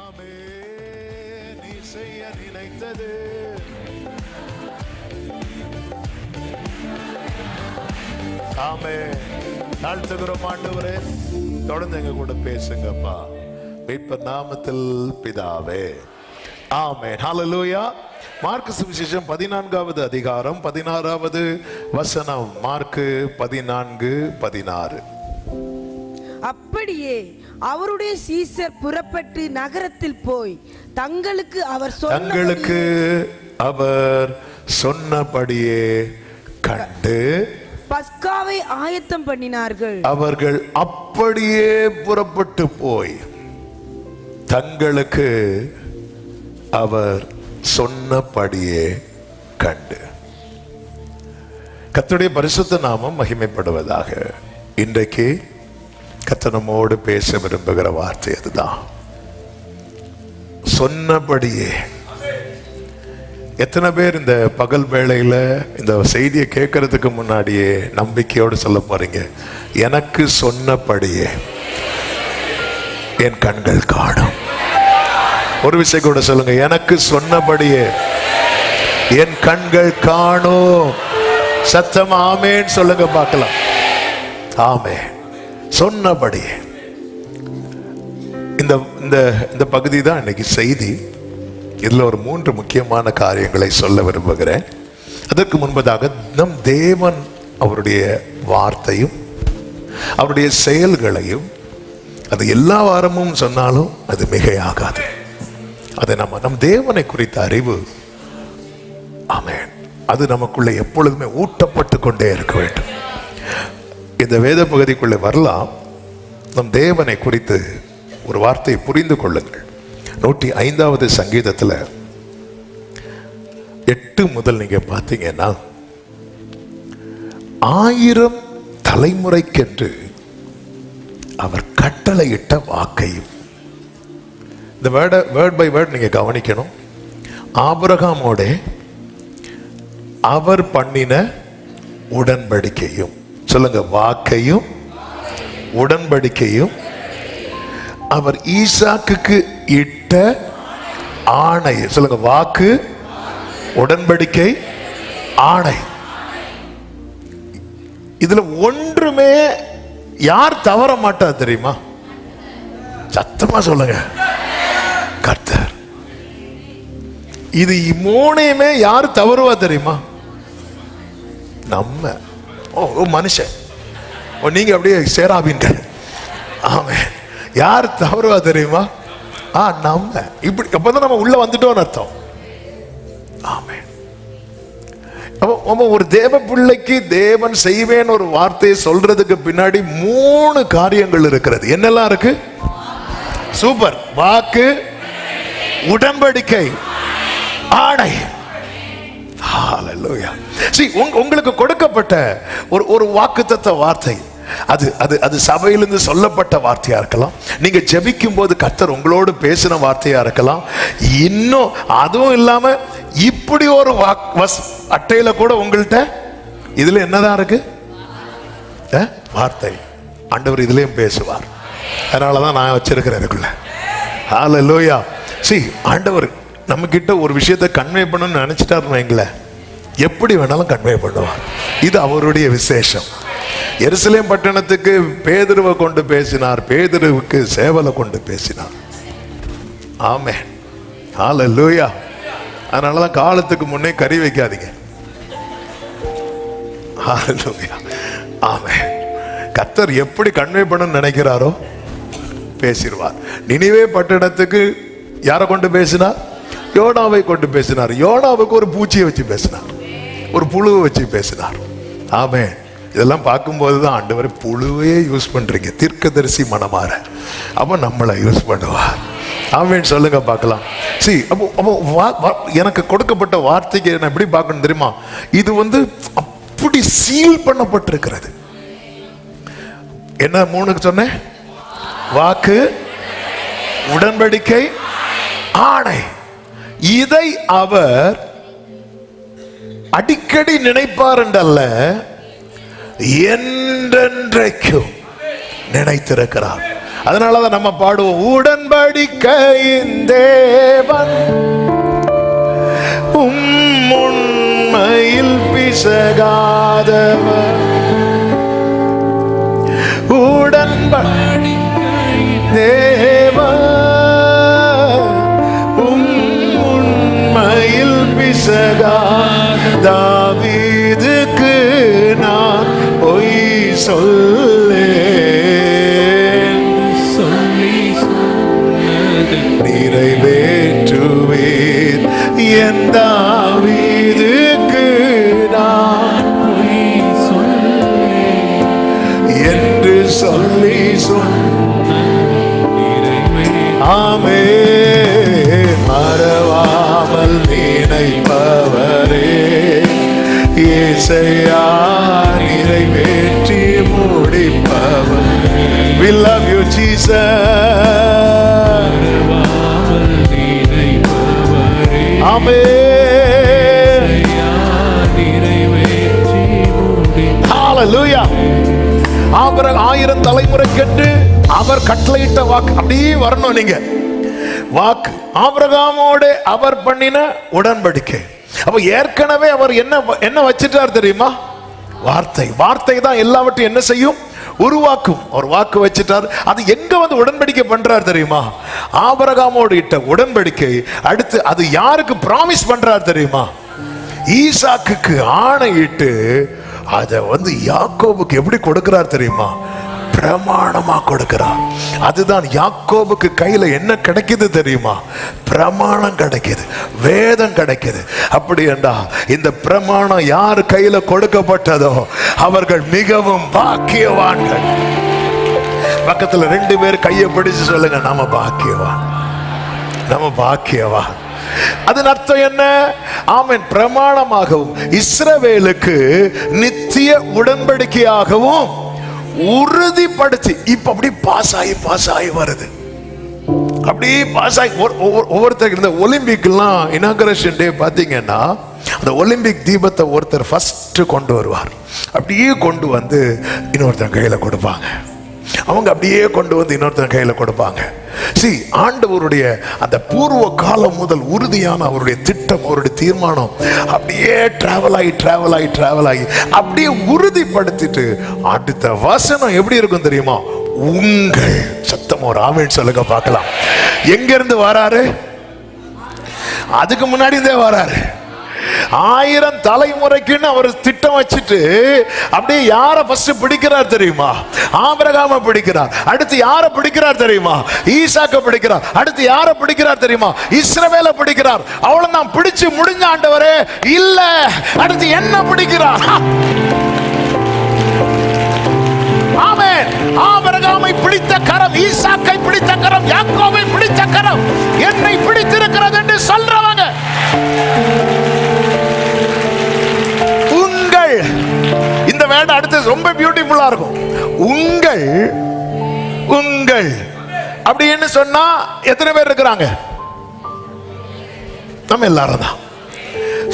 எல்லாமே நீ செய்ய நினைத்தது ஆமென். தாழ்த்துகிறோம் ஆண்டவரே, தொடர்ந்து எங்க கூட பேசுங்கப்பா. மீட்பர் நாமத்தில் பிதாவே, ஆமென். ஹல்லேலூயா. மார்க்கு சுவிசேஷம் 14வது அதிகாரம் 16வது வசனம். மார்க்கு 14:16. அப்படியே அவருடைய சீசர் புறப்பட்டு நகரத்தில் போய் தங்களுக்கு அவர் சொன்னபடியே கண்டு பஸ்காவை ஆயத்தம் பண்ணினார்கள். அவர்கள் அப்படியே புறப்பட்டு போய் தங்களுக்கு அவர் சொன்னபடியே கண்டு. கர்த்தருடைய பரிசுத்த நாமம் மகிமைப்படுவதாக. இன்றைக்கு கர்த்தர் நம்மோடு பேச விரும்புகிற வார்த்தை அதுதான், சொன்னபடியே. எத்தனை பேர் இந்த பகல் வேளையில இந்த செய்தியை கேட்கறதுக்கு முன்னாடியே நம்பிக்கையோடு சொல்ல போறீங்க, எனக்கு சொன்னபடியே என் கண்கள் காணும்? ஒரு விஷயம் கூட சொல்லுங்க, எனக்கு சொன்னபடியே என் கண்கள் காணும். சத்தம் ஆமேன் சொல்லுங்க பார்க்கலாம். ஆமே, சொன்னபடியே. இந்த பகுதி தான் இன்னைக்கு செய்தி. இதுல ஒரு 3 முக்கியமான காரியங்களை சொல்ல விரும்புகிறேன். அதற்கு முன்பதாக நம் தேவன் அவருடைய வார்த்தையும் அவருடைய செயல்களையும் அது எல்லா வாரமும் சொன்னாலும் அது மிகையாகாது. அதை நம் தேவனை குறித்த அறிவு, ஆமென், அது நமக்குள்ள எப்பொழுதுமே ஊட்டப்பட்டு கொண்டே இருக்க வேண்டும். இந்த வேத பகுதிக்குள்ளே வரலாம். நம் தேவனை குறித்து ஒரு வார்த்தையை புரிந்து கொள்ளுங்கள். 105வது சங்கீதத்தில் 8 முதல் நீங்க பார்த்தீங்கன்னா, 1000 தலைமுறைக்கென்று அவர் கட்டளையிட்ட வாக்கையும். இந்த வேர்ட் பை வேர்ட் நீங்க கவனிக்கணும். ஆபிரகாமோட அவர் பண்ணின உடன்படிக்கையும், சொல்லுங்க, வாக்கையும் உடன்படிக்கையும், அவர் ஈசாக்குக்கு இட்ட ஆணை, சொல்லுங்க, வாக்கு, உடன்படிக்கை, ஆணை. இதுல ஒன்றுமே யார் தவற மாட்டா தெரியுமா? சத்தமா சொல்லுங்க, கர்த்தர். இது 3யுமே யார் தவறுவா தெரியுமா? நம்ம. ஓ மனுஷன், நீங்க அப்படியே சேராபீன்கள். ஆமே, யார் தவறுவா தெரியுமா? நம்ம. இப்படி அப்பதான் நம்ம உள்ள வந்துட்டோம்னு அர்த்தம். ஆமே. ஒரு தேவ பிள்ளைக்கு தேவன் செய்வேன் ஒரு வார்த்தையை சொல்றதுக்கு பின்னாடி 3 காரியங்கள் இருக்கிறது. என்னெல்லாம் இருக்கு? சூப்பர். வாக்கு, உடன்படிக்கை, ஆணை. ஹல்லேலூயா. உங்களுக்கு கொடுக்கப்பட்ட ஒரு வாக்குத்தத்த வார்த்தை, அது சபையிலிருந்து சொல்லப்பட்ட வார்த்தையா இருக்கலாம். நீங்க ஜெபிக்கும் போது கர்த்தர் உங்களோடு பேசின வார்த்தையா இருக்கலாம். இன்னும் அதுவும் இல்லாம இப்படி ஒரு அட்டையில கூட உங்கள்கிட்ட இதுல என்னதான் இருக்கு? வார்த்தை. ஆண்டவர் இதுலயும் பேசுவார். அதனாலதான் நான் வச்சிருக்கிறேன் இதுக்குள்ள. ஹல்லேலூயா. ஆண்டவர் நம்ம கிட்ட ஒரு விஷயத்தை கன்வே பண்ணணும்னு நினைச்சிட்டாருன்னு வைங்களேன், எப்படி வேணாலும் கன்வே பண்ணுவார். இது அவருடைய விசேஷம். எருசலேம் பட்டணத்துக்கு பேதுருவை கொண்டு பேசினார், பேதுருவுக்கு சேவலை கொண்டு பேசினார். ஆமென். ஹல்லேலூயா. அதனாலதான் காலத்துக்கு முன்னே கறி வைக்காதீங்க. ஹல்லேலூயா. ஆமென். கர்த்தர் எப்படி கன்வே பண்ணணும்னு நினைக்கிறாரோ பேசிடுவார். நினிவே பட்டணத்துக்கு யாரை கொண்டு பேசினார்? யோனாவை கொண்டு பேசினார். யோனாவுக்கு ஒரு பூச்சியை வச்சு பேசினார், ஒரு புழுவை வச்சு பேசினார். ஆமென். இதெல்லாம் பார்க்கும்போது தான் ஆண்டவர் புழுவே யூஸ் பண்றீங்க, தீர்க்கதரிசி மனமாற, அப்ப நம்மளை யூஸ் பண்ணுவார். ஆமென் சொல்லுங்க பார்க்கலாம். அப்போ எனக்கு கொடுக்கப்பட்ட வார்த்தைக்கு நான் எப்படி பார்க்கணும் தெரியுமா? இது அப்படி சீல் பண்ணப்பட்டிருக்கிறது. என்ன 3 சொன்னேன்? வாக்கு, உடன்படிக்கை, ஆணை. இதை அவர் அடிக்கடி நினைப்பார் என்றல்ல, என்றென்றைக்கும் நினைத்திருக்கிறார். அதனாலதான் நம்ம பாடுவோம், உடன்படிக்கையின் தேவன் உண்மையில் பிசகாதவர், உடன்படிக்கையின் தேவன் உண்மையில் பிசகாதவர். தாவீதுக்கு நான் பொய் சொல்லேன், நிறைவேற்றுவேன் என் தாவீதுக்கு நான் பொய் சொல்லேன் என்று சொல்லி ஆமே. மறவாமல் நினைப்பவரே இயேசையா, நிறைவேற்றி முடிப்பவர். We love you Jesus. Amen. Hallelujah. Abraham 1000 தலைமுறைக்கென்று அவர் கட்டளையிட்ட வாக்கு அப்படியே வரணும். நீங்க வாக்கு ஆபிரகாமோடு அவர் பண்ணின உடன்படிக்கை. அப்ப ஏற்கனவே அவர் என்ன வச்சிட்டார் தெரியுமா? வார்த்தை. வார்த்தை தான் எல்லாவற்றையும் என்ன செய்யும்? உருவாக்கும். ஒரு வாக்கு வச்சிட்டார். அது எங்க வந்து உடன்படிக்கை பண்றார் தெரியுமா? ஆபிரகாமோடு இட்ட உடன்படிக்கை. அடுத்து அது யாருக்கு பிராமிஸ் பண்றார் தெரியுமா? ஈசாக்குக்கு ஆணையிட்டு அதை வந்து யாக்கோபுக்கு எப்படி கொடுக்கிறார் தெரியுமா? பிரமாணமா கொடுக்கிறார். அதுதான் யாக்கோபுக்கு கையில என்ன கிடைக்குது தெரியுமா? பிரமாணம் கிடைக்குது, வேதம் கிடைக்குது. அப்படி என்றா இந்த பிரமாணம் யார் கையில கொடுக்கப்பட்டதோ அவர்கள் மிகவும் பாக்கியவான்கள். பக்கத்துல 2 பேர் கையை பிடிச்சு சொல்லுங்க, நம்ம பாக்கியவான், நம்ம பாக்கியவான். அதன் அர்த்தம் என்ன? ஆமென். பிரமாணமாகவும் இஸ்ரவேலுக்கு நித்திய உடன்படிக்கையாகவும் உறுதிப்படுத்தி இப்ப அப்படி பாஸ் ஆகி வருது. அப்படி பாஸ் ஆகி ஒவ்வொருத்தருக்கு இந்த ஒலிம்பிக்லாம் இனாகரேஷன் டே பாத்தீங்கன்னா அந்த ஒலிம்பிக் தீபத்தை ஒருத்தர் ஃபர்ஸ்ட் கொண்டு வருவார். அப்படியே கொண்டு வந்து இன்னொருத்தர் கையில கொடுப்பாங்க. அவங்க அப்படியே கொண்டு வந்து இன்னொருத்தர் கையில கொடுப்பாங்க. ஆண்டவருடைய அந்த பூர்வ காலம் முதல் உறுதியான அவருடைய திட்டம், அவருடைய தீர்மானம் அப்படியே டிராவல் ஆகி அப்படியே உறுதிப்படுத்திட்டு அடுத்த வசனம் எப்படி இருக்கும் தெரியுமா? உங்கள் சத்தம் ஒரு ஆமென் சொல்லுங்க பார்க்கலாம். எங்க இருந்து வராரு? அதுக்கு முன்னாடி இருந்தே வராரு. 1000 தலைமுறைக்குன்னு அவர் திட்டம் வச்சுட்டு அப்படியே யாரை ஃபர்ஸ்ட் பிடிக்கிறார் தெரியுமா? ஆபிரகாமை பிடிக்கிறார். அடுத்து யாரை பிடிக்கிறார் தெரியுமா? ஈசாக்கை பிடிக்கிறார். அடுத்து யாரை பிடிக்கிறார் தெரியுமா? இஸ்ரவேலை பிடிக்கிறார். அவ்வளவுதான், பிடிச்சு முடிஞ்ச ஆண்டவரே இல்ல, அடுத்து என்ன பிடிக்கிறார்? ஆமென். ஆபிரகாமை பிடித்த கரம், ஈசாக்கை பிடித்த கரம், யாக்கோபை பிடித்த கரம் என்னை பிடித்திருக்கிறது என்று சொல்றவங்க. உங்கள், இந்த வேர்ட் அடுத்து ரொம்ப பியூட்டிஃபுல்லா இருக்கும். உங்கள் அப்படின்னு சொன்னா எத்தனை பேர் இருக்கிறாங்க? நம்ம எல்லாரும் தான்.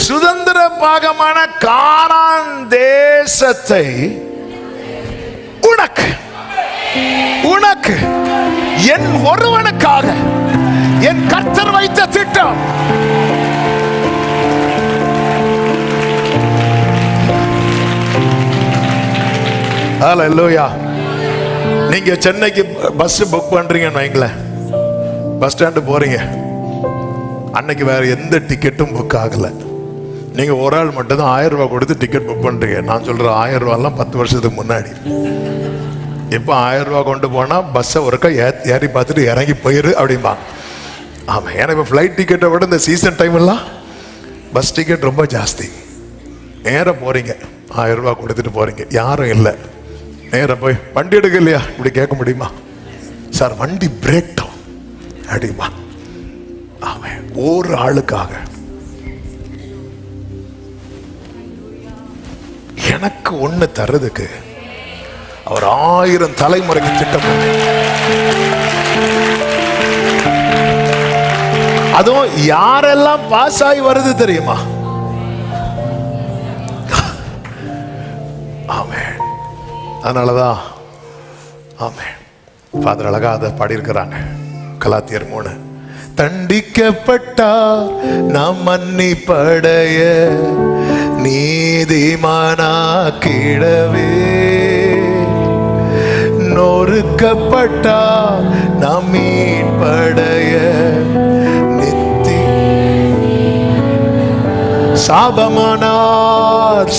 சுதந்திர பாகமான கானான் தேசத்தை உனக்கு என் ஒருவனுக்காக என் கர்த்தர் வைத்த திட்டம். ஹல்லேலூயா. நீங்க சென்னைக்கு பஸ் புக் பண்றீங்கன்னு வைங்களேன், பஸ் ஸ்டாண்டு போறீங்க. அன்னைக்கு வேற எந்த டிக்கெட்டும் புக் ஆகல. நீங்க ஒரு ஆள் மட்டும் தான் 1000 ரூபாய் கொடுத்து டிக்கெட் புக் பண்றீங்க. நான் சொல்றேன் 1000 ரூபாய்லாம் 10 வருஷத்துக்கு முன்னாடி. இப்போ 1000 ரூபாய் கொண்டு போனா பஸ்ஸை ஒருக்கா ஏறி பார்த்துட்டு இறங்கி போயிரு அப்படிம்பா. ஆமா, ஏன்னா இப்போ ஃப்ளைட் டிக்கெட்டை விட இந்த சீசன் டைம் எல்லாம் பஸ் டிக்கெட் ரொம்ப ஜாஸ்தி. நேராக போறீங்க, 1000 ரூபாய் கொடுத்துட்டு போறீங்க, யாரும் இல்லை. நேராக போய் வண்டி எடுக்க இல்லையா இப்படி கேட்க முடியுமா? சார் வண்டி பிரேக் டவுன் அப்படிமா. ஆமாம், ஒரு ஆளுக்காக எனக்கு ஒண்ணு தர்றதுக்கு அவர் 1000 தலைமுறைக்கு திட்டம். அதுவும் யாரெல்லாம் பாஸ் ஆகி வருது தெரியுமா? ஆமென். அதனாலதான் ஆமென். ஃபாதர் அழகா அதை பாடியிருக்கிறாங்க. கலாத்தியர் 3. தண்டிக்கப்பட்டார் நாம் மன்னிப்படைய நீதிமானாக்கிடவே, நொறுக்கப்பட்டார் நாம் மீட்படைய சாபமானார்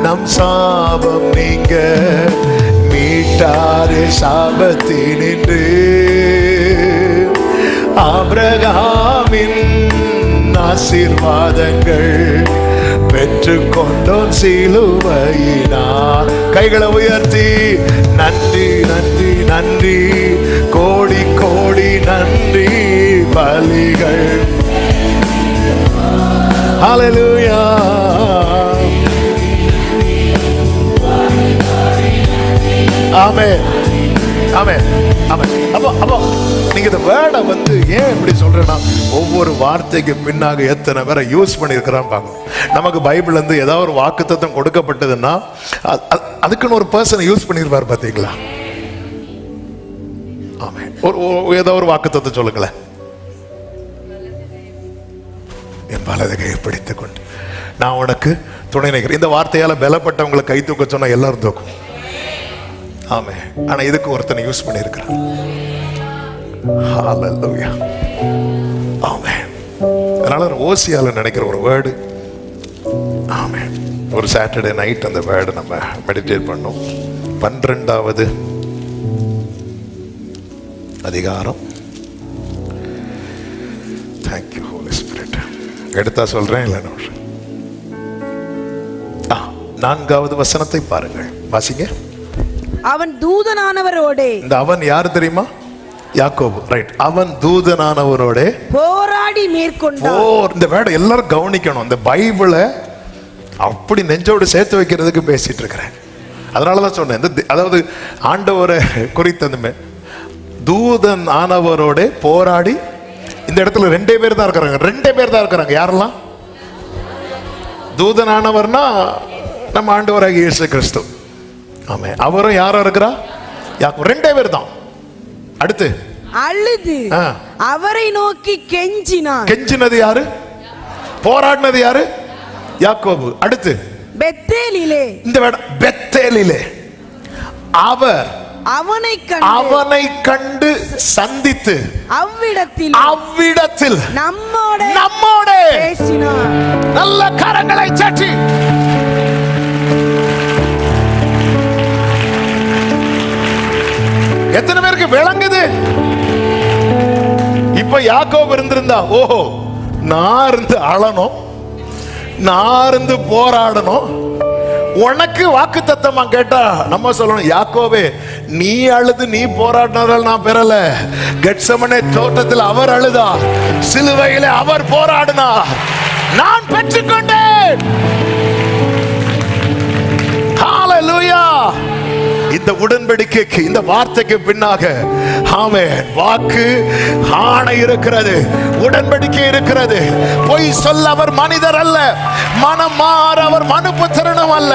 நம் சாபம் நீங்க மீட்டாரே சாபத்தினின்று. ஆபிரகாமின் ஆசீர்வாதங்கள் பெற்றுக்கொண்டோம் சிலுவையினால். கைகளை உயர்த்தி நன்றி நன்றி நன்றி, கோடி கோடி நன்றி பலிகள். ஹல்லேலூயா. ஆமென் ஆமென் ஆமென். அப்போ நீங்க இந்த வேர்டை வந்து ஏன் இப்படி சொல்றேன்னா, ஒவ்வொரு வார்த்தைக்கு பின்னாக எத்தனை பேரை யூஸ் பண்ணியிருக்கிறான்னு பார்க்கணும். நமக்கு பைபிள்ல இருந்து ஏதாவது ஒரு வாக்குத்தத்தம் கொடுக்கப்பட்டதுன்னா அதுக்குன்னு ஒரு பர்சனை யூஸ் பண்ணியிருப்பார் பார்த்தீங்களா? ஆமென். ஏதோ ஒரு வாக்குத்தத்தம் சொல்லுங்களேன். என் வலது கையை பிடித்துக் கொண்டு நான் உனக்கு துணை நிற்கிறேன். இந்த வார்த்தையால பலப்பட்டவங்களை கை தூக்க சொன்னா எல்லாரும் தூக்கும். ஆமே. ஆனா இதுக்கு ஒருத்தனை யூஸ் பண்ணியிருக்கிறான். ஹல்லேலூயா. ஆமென். அதனால ஓசியால நினைக்கிற ஒரு வேர்டு. ஆமென். ஒரு சாட்டர்டே நைட் அந்த வேர்டு நம்ம மெடிடேட் பண்ணோம். 12வது அதிகாரம். Thank you Holy Spirit. எடுத்தா சொல்றேன் இல்லைன்னு 4வது வசனத்தை பாருங்கள், வாசிங்க. அவன் தூதனானவரோடே. இந்த அவன் யாரு தெரியுமா? யாக்கோபு. ரைட். அவன் தூதனானவரோட போராடி மேற்கொண்டான். இந்த வேர்டை எல்லாரும் கவனிக்கணும். இந்த பைபிளை அப்படி நெஞ்சோடு சேர்த்து வைக்கிறதுக்கு பேசிட்டு இருக்கிறேன். அதனாலதான் சொன்னேன். அதாவது ஆண்டவரை குறித்த தூதன் ஆனவரோட போராடி. இந்த இடத்துல 2 பேர் தான் இருக்கிறாங்க. 2 பேர் தான் இருக்கிறாங்க. யாரெல்லாம்? தூதனானவர்னா நம்ம ஆண்டவராகிய இயேசு கிறிஸ்து. ஆமே. அவரும் யாரும் இருக்கிறா? 2 பேர் தான். அடுத்து அழுது அவரை நோக்கி கெஞ்சினான். கெஞ்சினது யாரு? போராடினது யாரு? யாக்கோபு. அடுத்து பெத்தேலிலே. இந்த பெத்தேலிலே அவர் அவனை கண்டு சந்தித்து அவ்விடத்தில் நம்மோட பேசினார். நல்ல கரங்களை தட்டி எத்தனை பேருக்கு விளங்குது? இப்ப யாக்கோபு இருந்திருந்தா, ஓஹோ நான் இருந்து அழணும், நான் இருந்து போராடணும். உனக்கு வாக்கு தத்தமா கேட்டா நம்ம சொல்லணும், யாக்கோபே நீ அழுது நீ போராடினதால் நான் பெறல. கெத்செமனே தோட்டத்தில் அவர் அழுதார், சிலுவையிலே அவர் போராடினார், நான் பெற்றுக்கொண்டேன். ஹல்லேலூயா. இந்த உடன்படிக்கைக்கு, இந்த வார்த்தைக்கு பின்னாக ஆமென் வாக்கு ஆணை இருக்கிறது, உடன்படிக்கை இருக்கிறது. பொய் சொல்ல அவர் மனிதர் அல்ல, மனம் மாற அவர் மனுபுத்திரனும் அல்ல.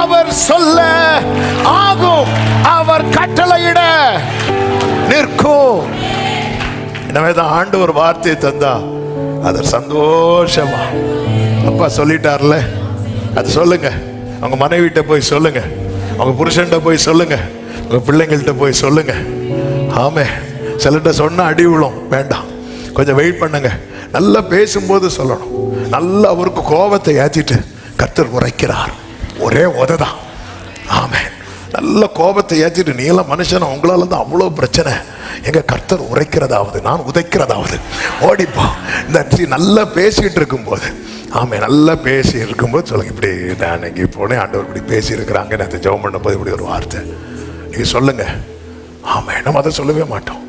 அவர் சொல்ல ஆகும், அவர் கட்டளையிட நிற்கும். எனவேதான் ஆண்டு ஒரு வார்த்தையை தந்தா அது சந்தோஷமா, அப்பா சொல்லிட்டார்ல அது சொல்லுங்க. அவங்க மனைவிட்ட போய் சொல்லுங்க, அவங்க புருஷன்கிட்ட போய் சொல்லுங்க, உங்க பிள்ளைங்கள்ட்ட போய் சொல்லுங்க. ஆமே. சிலர்கிட்ட சொன்னா அடி விழும், வேண்டாம், கொஞ்சம் வெயிட் பண்ணுங்க. நல்லா பேசும்போது சொல்லணும். நல்லா அவருக்கு கோபத்தை ஏற்றிட்டு கர்த்தர் உரைக்கிறார், ஒரே உததான். ஆமே. நல்ல கோபத்தை ஏற்றிட்டு, நீ எல்லாம் மனுஷன், உங்களால தான் அவ்வளோ பிரச்சனை, எங்க கர்த்தர் உரைக்கிறதாவது நான் உதைக்கிறதாவது ஓடிப்போ. இந்த நல்லா பேசிட்டு இருக்கும்போது, ஆமே நல்லா பேசி இருக்கும்போது சொல்லுங்க, இப்படி நான் இங்கே போனேன், ஆண்டவர் இப்படி பேசி இருக்கிறாங்க, நேற்று ஜெபம் பண்ண போது இப்படி ஒரு வார்த்தை நீங்க சொல்லுங்க. ஆமே. நம்ம அதை சொல்லவே மாட்டோம்.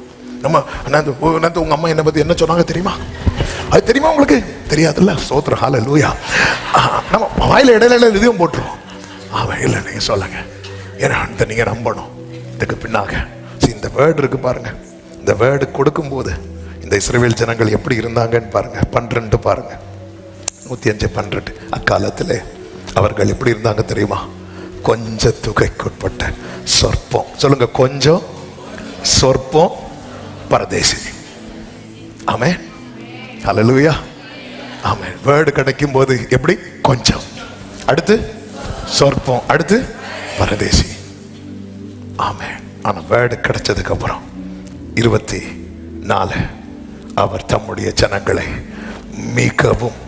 நம்ம நேற்று உங்க அம்மா என்னை பத்தி என்ன சொன்னாங்க தெரியுமா? அது தெரியுமா உங்களுக்கு? தெரியாதுல்ல. ஸ்தோத்திரம். ஹல்லேலூயா. நம்ம வாயில இடையில இதையும் போட்டுருவோம். ஆமா. இல்லை நீங்க சொல்லுங்க, ஏன்னா நீங்க நம்பணும். இதுக்கு பின்னாக இந்த வேர்டு இருக்கு பாருங்க. இந்த வேர்டு கொடுக்கும்போது இந்த இஸ்ரவேல் ஜனங்கள் எப்படி இருந்தாங்கன்னு பாருங்க. 12 பாருங்க, 105:12. அக்காலத்திலே அவர்கள் எப்படி இருந்தாங்க தெரியுமா? கொஞ்ச தொகைக்குட்பட்ட சொற்பம். சொல்லுங்க, கொஞ்சம், சொற்பம், பரதேசி. ஆமென், ஹல்லேலூயா, ஆமென். வேர்டு கிடைக்கும் போது எப்படி? கொஞ்சம், அடுத்து சொற்பம், அடுத்து பரதேசி. ஆமென். ஆனா வேர்டு கிடைச்சதுக்கு அப்புறம் 24 அவர் தம்முடைய ஜனங்களை மிகவும்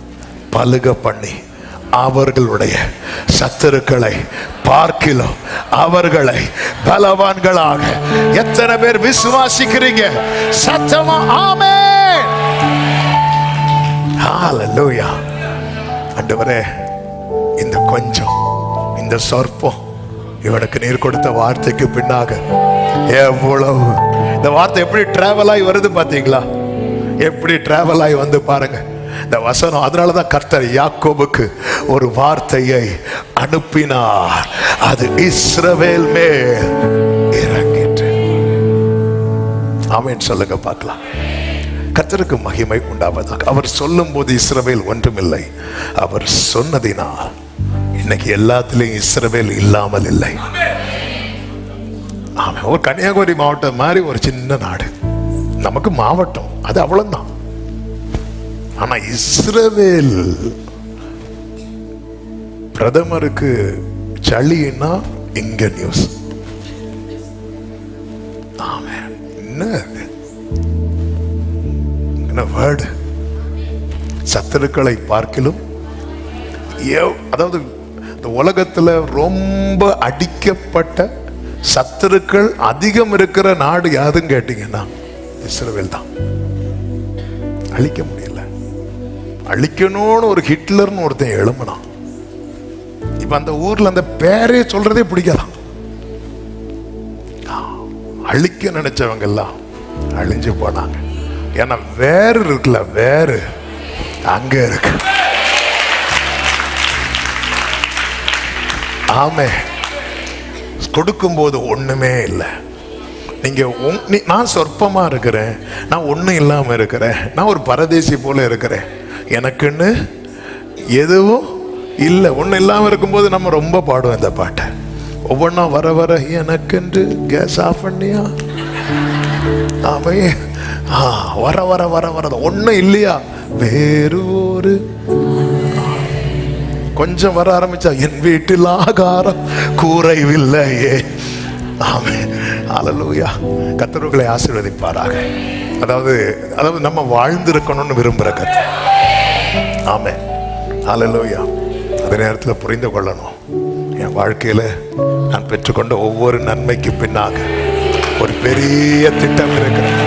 பலுக பண்ணி அவர்களுடைய சத்துருக்களை பார்க்கிலும் அவர்களை பலவான்களாக. எத்தனை பேர் விசுவாசிக்கிறீங்க? சத்தமா ஆமென், ஹல்லேலூயா. ஆண்டவரே, இந்த கொஞ்சம், இந்த சொற்பம், இவனுக்கு நீர் கொடுத்த வார்த்தைக்கு பின்னாக எவ்வளவு, இந்த வார்த்தை எப்படி டிராவல் ஆகி வருது பாத்தீங்களா? எப்படி டிராவல் ஆகி வந்து பாருங்க இந்த வசனம். அதனாலதான் கர்த்தர் யாக்கோபுக்கு ஒரு வார்த்தையை அனுப்பினார், அது இஸ்ரவேல் மேல் இறங்கிட்டு. ஆமென் சொல்லுங்க பார்க்கலாம். கர்த்தருக்கு மகிமை உண்டாவதாக. அவர் சொல்லும் போது இஸ்ரவேல் ஒன்றுமில்லை, அவர் சொன்னதினால் இன்னைக்கு எல்லாத்திலையும் இஸ்ரவேல் இல்லாமல் இல்லை. ஆமா, ஒரு கன்னியாகுமரி மாவட்டம் மாதிரி ஒரு சின்ன நாடு, நமக்கு மாவட்டம் அது அவ்வளவுதான். ஆனா இஸ்ரவேல் பிரதமருக்கு சளின்னா இங்க நியூஸ். ஆமென். என்ன வேர்டு? சத்துருக்களை பார்க்கிலும், அதாவது இந்த உலகத்துல ரொம்ப அடிக்கப்பட்ட சத்துருக்கள் அதிகம் இருக்கிற நாடு யாருன்னு கேட்டீங்கன்னா இஸ்ரவேல் தான். அழிக்க முடியல. அழிக்கணும்னு ஒரு ஹிட்லர்னு ஒருத்தன் எழும்பினான். இப்ப அந்த ஊர்ல அந்த பேரே சொல்றதே பிடிக்காதான். அழிக்க நினைச்சவங்க எல்லாம் அழிஞ்சு போனாங்க. ஏன்னா வேறு இருக்குல்ல, வேறு அங்க இருக்கு. ஆமே, கொடுக்கும் போது ஒண்ணுமே இல்லை. நீங்க நான் சொற்பமா இருக்கிறேன், நான் ஒண்ணும் இல்லாம இருக்கிறேன், நான் ஒரு பரதேசி போல இருக்கிறேன், எனக்குன்னு எதுவும் இல்லை. ஒன்றும் இல்லாமல் இருக்கும்போது நம்ம ரொம்ப பாடுவோம் இந்த பாட்டை. ஒவ்வொன்றா வர வர எனக்கென்று கேஸ் ஆஃப் பண்ணியா, ஆமே, வர வர வர வர ஒன்றும் இல்லையா, வேறு ஒரு கொஞ்சம் வர ஆரம்பிச்சா என் வீட்டில் ஆகாரம் குறைவில்லையே. ஆமே, ஹல்லேலூயா. கர்த்தர்களை ஆசீர்வதிப்பாராக. அதாவது நம்ம வாழ்ந்திருக்கணும்னு விரும்புகிற கர்த்தர். ஆமே, ஹல்லேலூயா. அதே நேரத்தில் புரிந்து கொள்ளணும், என் வாழ்க்கையில் நான் பெற்றுக்கொண்ட ஒவ்வொரு நன்மைக்கு பின்னாக ஒரு பெரிய திட்டம் இருக்கிறது.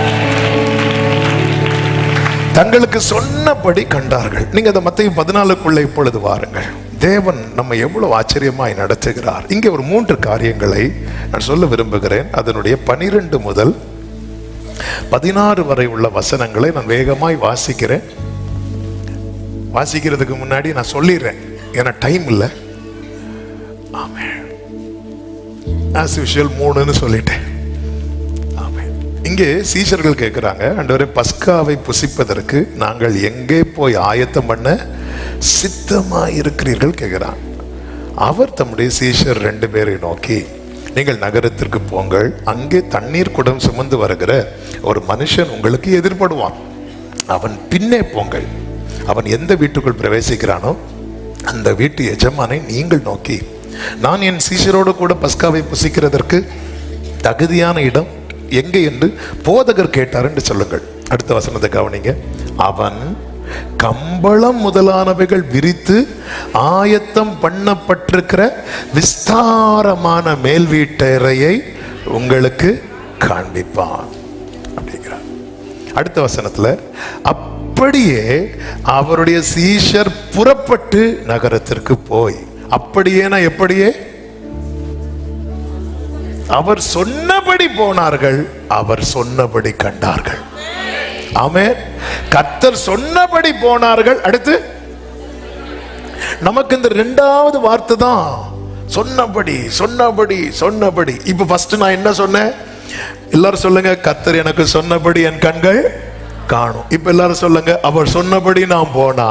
தங்களுக்கு சொன்னபடி கண்டார்கள். நீங்க அந்த மத்தேயு 14 இப்பொழுது வாருங்கள். தேவன் நம்ம எவ்வளவு ஆச்சரியமாய் நடத்துகிறார். இங்கே ஒரு 3 காரியங்களை நான் சொல்ல விரும்புகிறேன். அதனுடைய 12 முதல் 16 வரை உள்ள வசனங்களை நான் வேகமாய் வாசிக்கிறேன். வாசிக்கிறதுக்கு முன்னாடி நான் சொல்லிடுறேன், ஏன்னா டைம் இல்லை. ஆமென். as usual 3ன்னு சொல்லிட்டேன். ஆமென். இங்கே சீஷர்கள் கேட்கிறாங்க, ஆண்டவரே, பஸ்காவை புசிப்பதற்கு நாங்கள் எங்கே போய் ஆயத்தம் பண்ண சித்தமாய் இருக்கிறீர்கள் கேட்கிறான். அவர் தம்முடைய சீஷர் 2 பேரை நோக்கி, நீங்கள் நகரத்திற்கு போங்கள், அங்கே தண்ணீர் குடம் சுமந்து வருகிற ஒரு மனுஷன் உங்களுக்கு எதிர்படுவான், அவன் பின்னே போங்கள். அவன் எந்த வீட்டுக்குள் பிரவேசிக்கிறானோ அந்த வீட்டு எஜமானை நீங்கள் நோக்கி, நான் என் சீஷரோடு கூட பஸ்காவை புசிக்கிறதற்கு தகுதியான இடம் எங்கே என்று போதகர் கேட்டார் என்று சொல்லுங்கள். அடுத்த வசனத்தை கவனிங்க. அவன் கம்பளம் முதலானவைகள் விரித்து ஆயத்தம் பண்ணப்பட்டிருக்கிற விஸ்தாரமான மேல் வீட்டறையை உங்களுக்கு காண்பிப்பான் அப்படிங்கிறார். அடுத்த வசனத்துல, அப்படியே அவருடைய சீஷர் புறப்பட்டு நகரத்திற்கு போய், அப்படியேனா எப்படியே, அவர் சொன்னபடி போனார்கள், அவர் சொன்னபடி கண்டார்கள். ஆமென். கர்த்தர் சொன்னபடி போனார்கள். அடுத்து நமக்கு இந்த 2வது வார்த்தை தான் சொன்னபடி சொன்னபடி சொன்னபடி. இப்ப ஃபர்ஸ்ட் நான் என்ன சொன்னேன்? எல்லாரும் சொல்லுங்க, கர்த்தர் எனக்கு சொன்னபடி என் கண்கள் காணும். இப்ப எல்லாரும் சொல்லுங்க, அவர் சொன்னபடி நான் போனா.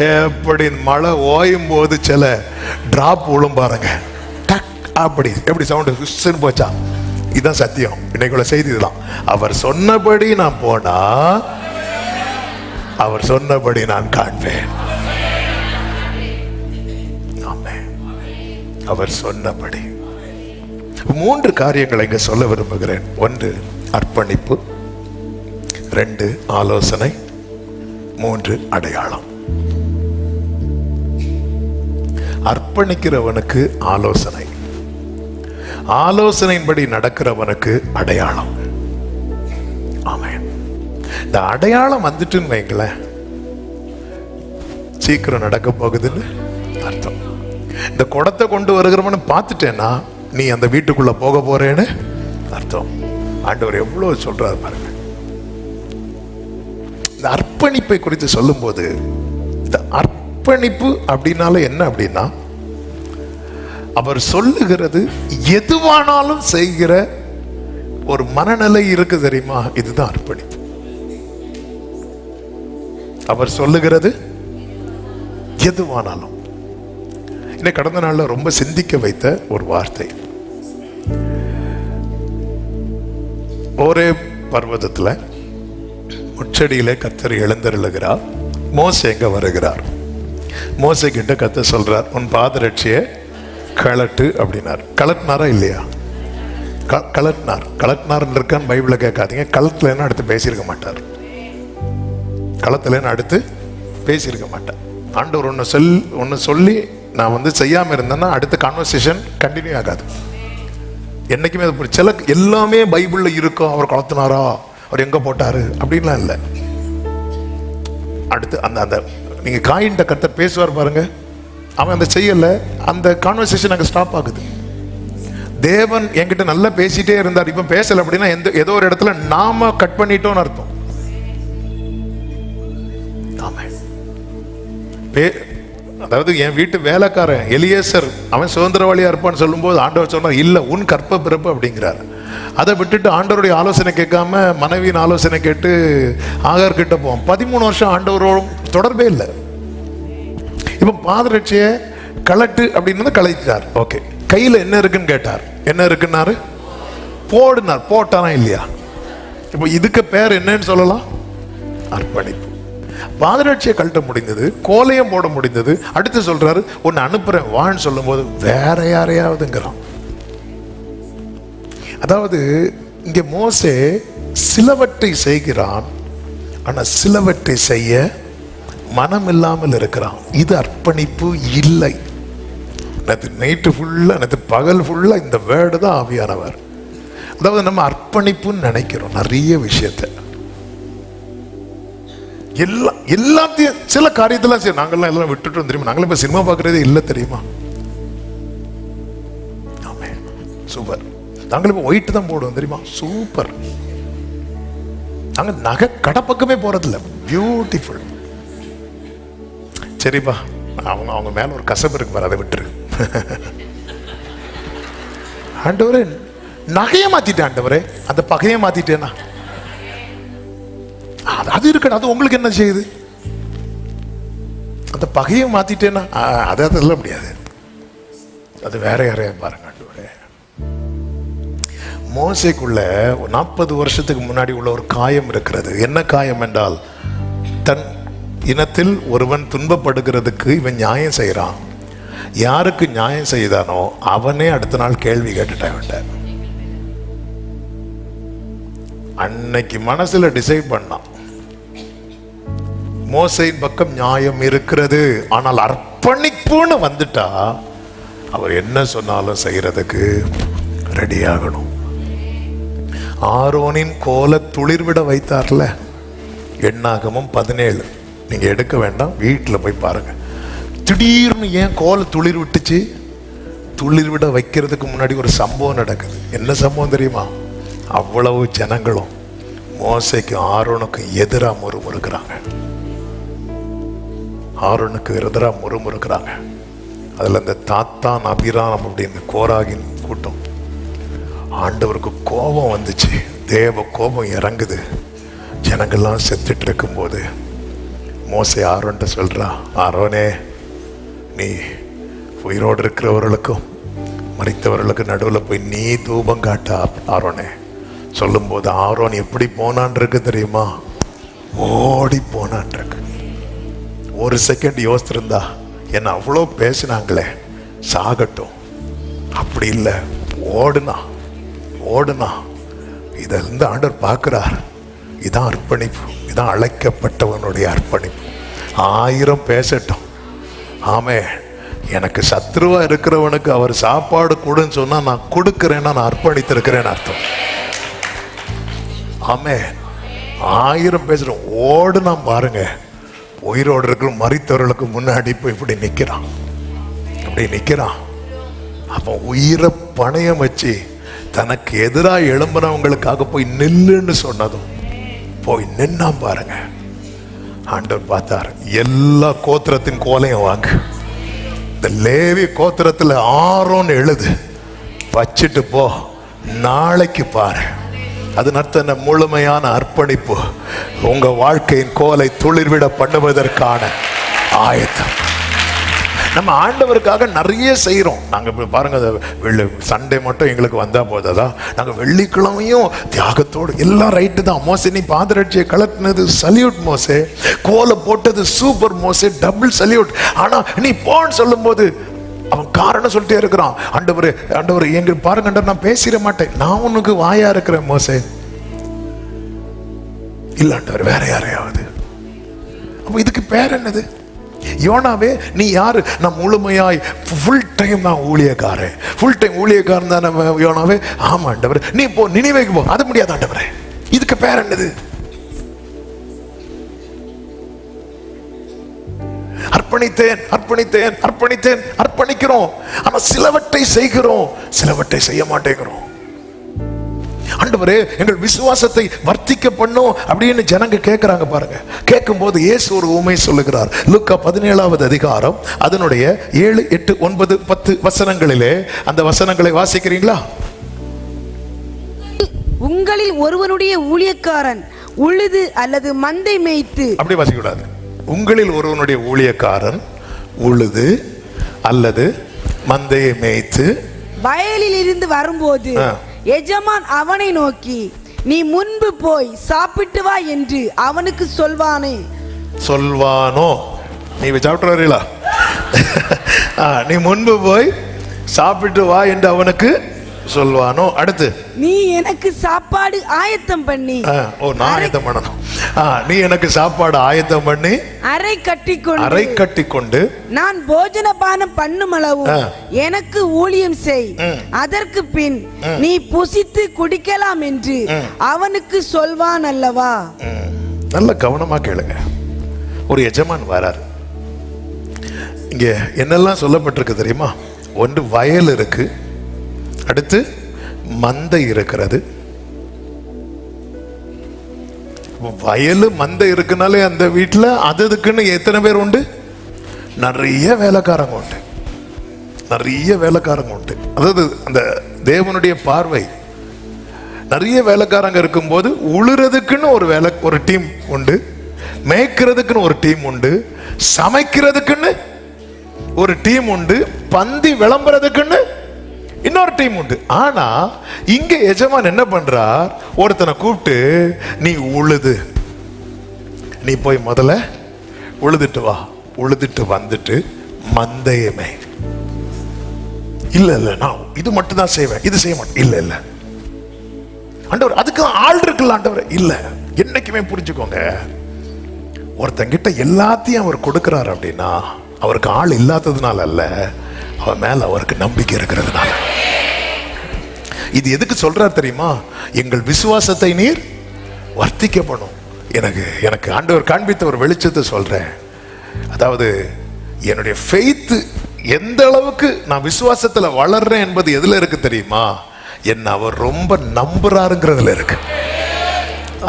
எப்படி மழை ஓயும் போது சில டிராப் விழும் பாருங்க, டக் அப்படி எப்படி சவுண்டு போச்சா? இதுதான் சத்தியம். இன்னைக்குள்ள செய்தி இதுதான். அவர் சொன்னபடி நான் போனா அவர் சொன்னபடி நான் காண்பேன். அவர் சொன்னபடி. 3 காரியங்களை இங்க சொல்ல விரும்புகிறேன். 1 அர்ப்பணிப்பு, 2 ஆலோசனை, 3 அடையாளம். அர்ப்பணிக்கிறவனுக்கு ஆலோசனை, ஆலோசனையின்படி நடக்கிறவனுக்கு அடையாளம். ஆமென். இந்த அடையாளம் வந்துட்டுன்னு வைங்களேன், சீக்கிரம் நடக்க போகுதுன்னு அர்த்தம். இந்த குடத்தை கொண்டு வருகிறவனு பார்த்துட்டேன்னா நீ அந்த வீட்டுக்குள்ள போக போறேன்னு அர்த்தம். ஆண்டவர் எவ்வளவு சொல்றாரு பாருங்க. இந்த அர்ப்பணிப்பை குறித்து சொல்லும் போது, இந்த அர்ப்பணிப்பு அப்படின்னால என்ன அப்படின்னா, அவர் சொல்லுகிறது எதுவானாலும் செய்கிற ஒரு மனநிலை இருக்கு தெரியுமா? இதுதான் அர்ப்பணிப்பு. அவர் சொல்லுகிறது எதுவானாலும். இன்னைக்கு கடந்த நாள்ல ரொம்ப சிந்திக்க வைத்த ஒரு வார்த்தை. ஒரே பர்வதத்துல முச்சடியிலே கர்த்தர் எழுந்தருளுகிறார். மோசே எங்க வருகிறார். மோசே கிட்ட கர்த்தர் சொல்றார், உன் பாதரட்சியை கழட்டு அப்படின்னார். கலட்டினாரா இல்லையா? கலட்டினார் இருக்கான்னு பைபிள கேட்காதீங்க. களத்துலன்னு அடுத்து பேசியிருக்க மாட்டார். களத்துலன்னு அடுத்து பேசியிருக்க மாட்டார். ஆண்டவர் ஒன்னு சொல்லி நான் செய்யாம இருந்தேன்னா அடுத்த கான்வர்சேஷன் கண்டினியூ ஆகாது. என்னைக்குமே அது சில எல்லாமே பைபிள்ல இருக்கும். அவர் கலத்தினாரா, அவர் எங்க போட்டாரு அப்படின்லாம் இல்லை. அடுத்து அந்த நீங்க காயின்ட்ட கர்த்தர் பேசுவார் பாருங்க, அவன் அந்த செய்யல, அந்த கான்வர்சேஷன் அங்கே ஸ்டாப் ஆகுது. தேவன் என்கிட்ட நல்லா பேசிட்டே இருந்தார், இப்ப பேசல அப்படின்னா ஏதோ ஒரு இடத்துல நாம கட் பண்ணிட்டோம்னு அர்த்தம். அதாவது என் வீட்டு வேலைக்காரன் எலியேசர் அவன் சுதந்திரவாளியா இருப்பான்னு சொல்லும் போது ஆண்டவர் சொன்னார், இல்ல உன் கற்ப பிறப்பு அப்படிங்கிறார். அதை விட்டுட்டு ஆண்டவருடைய ஆலோசனை கேட்காம மனைவியின் ஆலோசனை கேட்டு ஆகார் கிட்ட போவோம். 13 வருஷம் ஆண்டவரோட தொடர்பே இல்லை. இப்ப பாதரட்சிய கலட்டு அப்படின்னு கலைச்சார். ஓகே, கையில என்ன இருக்குன்னு கேட்டார். என்ன இருக்குன்னாரு? போடுனார். போட்டானா இல்லையா? இப்போ இதுக்கு பேர் என்னன்னு சொல்லலாம்? அர்ப்பணிப்பு. பாதரட்சியை கழட்ட முடிந்தது, கோலையும் போட முடிந்தது. அடுத்து சொல்றாரு, உன்னை அனுப்புறேன் வான்னு சொல்லும் போது வேற யாரையாவதுங்கிறான். அதாவது இங்க மோசே சிலவற்றை செய்கிறான், ஆனா சிலவற்றை செய்ய மனம் இல்லாமல் இருக்கிறான். இது அர்ப்பணிப்பு இல்லை. நைட்டு ஃபுல்லா, பகல் ஃபுல்லா இந்த வேர்டு தான் ஆவியானவர். அதாவது நம்ம அர்ப்பணிப்புன்னு நினைக்கிறோம் நிறைய விஷயத்த, எல்லாத்தையும். சில காரியத்தெல்லாம் சரி நாங்கெல்லாம் எல்லாம் விட்டுட்டோம் தெரியுமா? நாங்களும் இப்ப சினிமா பார்க்கறதே இல்லை தெரியுமா? சூப்பர். நாங்களும் இப்ப ஒயிட் தான் போடுவோம் தெரியுமா? சூப்பர். நாங்க நகை கடை பக்கமே போறதில்ல. பியூட்டிஃபுல். சரிப்பா, அவங்க மேல ஒரு கசப்பு இருக்கு பாரு, அதை விட்டுரு. ஆண்டவரே நகையை மாத்திட்டேன், ஆண்டவரே அந்த பகையை மாத்திட்டேனா? அது இருக்கட்டும், அது உங்களுக்கு என்ன செய்யுது? அந்த பகையை மாத்திட்டேன்னா அதை சொல்ல முடியாது. அது வேற யாரையா பாருங்க. மோசேக்குள்ள 40 வருஷத்துக்கு முன்னாடி உள்ள ஒரு காயம் இருக்கிறது. என்ன காயம் என்றால், தன் இனத்தில் ஒருவன் துன்பப்படுகிறதுக்கு இவன் நியாயம் செய்யறான். யாருக்கு நியாயம் செய்தானோ அவனே அடுத்த நாள் கேள்வி கேட்டுட்டான். அன்னைக்கு மனசுல டிசைட் பண்ணான், மோசேயின் பக்கம் நியாயம் இருக்கிறது. ஆனால் அர்ப்பணிப்புன்னு வந்துட்டா அவர் என்ன சொன்னாலும் செய்யறதுக்கு ரெடி ஆகணும். ஆரோனின் கோலை துளிர்விட வைத்தார்ல, எண்ணாகமம் 17. நீங்க எடுக்க வேண்டாம், வீட்டில் போய் பாருங்க. திடீர்னு ஏன் கோலை துளிர் விட்டுச்சு? துளிர் விட வைக்கிறதுக்கு முன்னாடி ஒரு சம்பவம் நடக்குது. என்ன சம்பவம் தெரியுமா? அவ்வளவு ஜனங்களும் மோசேக்கும் ஆரோனுக்கும் எதிராக முறுமுறுக்கிறாங்க. ஆரோனுக்கு எதிராக முறுமுறுக்கிறாங்க. அதுல இந்த தாத்தான் அபிராம் அப்படின்னு கோராகின் கூட்டம். ஆண்டவருக்கு கோபம் வந்துச்சு, தேவ கோபம் இறங்குது. ஜனங்கள்லாம் செத்துட்டு இருக்கும்போது மோசே ஆரோன்ட்ட சொல்றா, ஆரோனே, நீ உயிரோடு இருக்கிறவர்களுக்கும் மரித்தவர்களுக்கு நடுவில் போய் நீ தூபம் காட்ட ஆரோனே. சொல்லும் போது ஆரோன் எப்படி போனான் இருக்கு தெரியுமா? ஓடி போனான் இருக்கு. ஒரு செகண்ட் யோசிச்சிருந்தா, என்ன அவ்வளோ பேசினாங்களே, சாகட்டும். அப்படி இல்லை, ஓடுனா. இதிலிருந்து ஆண்டவர் பார்க்கிறார். இதான் அர்ப்பணிப்பு, இதான் அழைக்கப்பட்டவனுடைய அர்ப்பணிப்பு. 1000 பேசட்டும், ஆமே, எனக்கு சத்ருவா இருக்கிறவனுக்கு அவர் சாப்பாடு கொடுன்னு சொன்னா நான் கொடுக்கிறேன்னா நான் அர்ப்பணித்திருக்கிறேன்னு அர்த்தம். ஆமே, 1000 பேசுறோம், ஓடுனா பாருங்க. உயிரோடு இருக்கிற மரித்தவர்களுக்கு முன்னாடி போய் இப்படி நிக்கிறான். அப்ப உயிரை பணையம் வச்சு தனக்கு எதிராக எழும்புனவங்களுக்காக போய் நில்லுன்னு சொன்னதும் போய் நின்னா பாருங்க. ஆண்டவர் பார்த்தார், எல்லா கோத்திரத்தின் கோலையும் வாங்க, இந்த லேவி கோத்திரத்தில் ஆரோன் எழுது வச்சிட்டு போ, நாளைக்கு பாரு. அது நடத்த முழுமையான அர்ப்பணிப்பு, உங்க வாழ்க்கையின் கோலை துளிர்விட பண்ணுவதற்கான ஆயத்தம். நம்ம ஆண்டவருக்காக நிறைய செய்கிறோம். நாங்கள் பாருங்க, சண்டே மட்டும் எங்களுக்கு வந்தா போதா, நாங்கள் வெள்ளிக்கிழமையும் தியாகத்தோடு எல்லாம் ரைட்டு தான். மோசே, நீ பாதரட்சியை கலட்டினது சல்யூட் மோசே, கோலை போட்டது சூப்பர் மோசே, டபுள் சல்யூட். ஆனா நீ போன்னு சொல்லும் போது அவன் காரணம் சொல்லிட்டே இருக்கிறான். ஆண்டவர் எங்க பாருங்க, நான் பேசிட மாட்டேன், நான் உனக்கு வாயா இருக்கிறேன் மோசே. இல்ல ஆண்டவர், வேற யாரையாவது. அப்ப இதுக்கு பேர் என்னது? யோனாவே, நீ யாரு? நான் முழுமையாய் ஃபுல் டைம் நான் ஊழியக்காரன், ஃபுல் டைம் ஊழியக்காரன் தான் யோனாவே. ஆமா ஆண்டவர், நீ போ, நினிவேக்கு போ. அது முடியாது ஆண்டவரே. இதுக்கு பேர் என்னது? அர்ப்பணிக்கிறோம். ஆனா சிலவற்றை செய்கிறோம், சிலவற்றை செய்ய மாட்டேங்கிறோம். ஆண்டவரே, எங்கள் விசுவாசத்தை வர்த்திக்க பண்ணும் அப்படின்னு ஜனங்க கேட்கிறாங்க பாருங்க. கேட்கும் போது இயேசு ஒரு உண்மை சொல்லுகிறார். லூக்கா 17வது அதிகாரம் அதனுடைய 7, 8, 9, 10 வசனங்களிலே அந்த வசனங்களை வாசிக்கிறீங்களா? உங்களில் ஒருவனுடைய ஊழியக்காரன் உழுது அல்லது மந்தை மேய்த்து, அப்படி வாசிக்க கூடாது. உங்களில் ஒருவனுடைய ஊழியக்காரன் உழுது அல்லது மந்தையை மேய்த்து வயலில் இருந்து வரும்போது எஜமான் அவனை நோக்கி, நீ முன்பு போய் சாப்பிட்டு வா என்று அவனுக்கு சொல்வானோ? நீ சாப்பிட்டு வரீங்களா? நீ முன்பு போய் சாப்பிட்டு வா என்று அவனுக்கு சொல்வானோ? அடுத்து, நீ எனக்கு சாப்பாடு ஆயத்தம் பண்ணி, நான் ஆயத்தம் பண்ணணும். நீ எனக்கு சாப்பாடு ஆயத்தம் பண்ணி அறை கட்டி கொண்டு நான் போஜன பானம் பண்ணும் அளவு எனக்கு ஊழியம் செய். அதற்கு பின் நீ புசித்து குடிக்கலாம் என்று அவனுக்கு சொல்வான் அல்லவா? நல்ல கவனமா கேளுங்க. ஒரு எஜமான் வராரு. இங்க என்னெல்லாம் சொல்லப்பட்டிருக்கு தெரியுமா? ஒன்று வயல் இருக்கு, அடுத்து மந்தை இருக்கிறது. வயலு மந்தை இருக்குனாலே அந்த வீட்டில் அதுக்குன்னு எத்தனை பேர் உண்டு? நிறைய வேலைக்காரங்க உண்டு. அதாவது அந்த தேவனுடைய பார்வை, நிறைய வேலைக்காரங்க இருக்கும்போது உழுறதுக்குன்னு ஒரு டீம் உண்டு, மேய்க்கிறதுக்குன்னு ஒரு டீம் உண்டு, சமைக்கிறதுக்குன்னு ஒரு டீம் உண்டு, பந்தி விளம்புறதுக்குன்னு இன்னொரு டீம் உண்டு. ஆனா இங்க எஜமான் என்ன பண்றார்? ஒருத்தனை கூப்பிட்டு, நீ உழுது, நீ போய் முதல்ல உழுதுட்டு வா, உழுதுட்டு வந்துட்டு மந்தையமே. இல்ல நான் இது மட்டும் தான் செய்வேன், இது செய்ய மாட்டேன். இல்ல ஆண்டவர், அதுக்கு ஆள் இருக்குல்ல ஆண்டவர். இல்ல, என்னைக்குமே புரிஞ்சுக்கோங்க, ஒருத்தங்கிட்ட எல்லாத்தையும் அவர் கொடுக்கிறார் அப்படின்னா அவருக்கு ஆள் இல்லாததுனால அல்ல, அவன் மேல அவருக்கு நம்பிக்கை இருக்கிறதுனால. இது எதுக்கு சொல்றார் தெரியுமா? எங்கள் விசுவாசத்தை நீர் வர்த்திக்க பண்ணும். எனக்கு ஆண்டவர் காண்பித்த ஒரு வெளிச்சத்தை சொல்றேன். அதாவது என்னுடைய ஃபெய்த் எந்த அளவுக்கு நான் விசுவாசத்துல வளர்றேன் என்பது எதுல இருக்கு தெரியுமா? என்ன அவர் ரொம்ப நம்புறாருங்கிறதுல இருக்கு.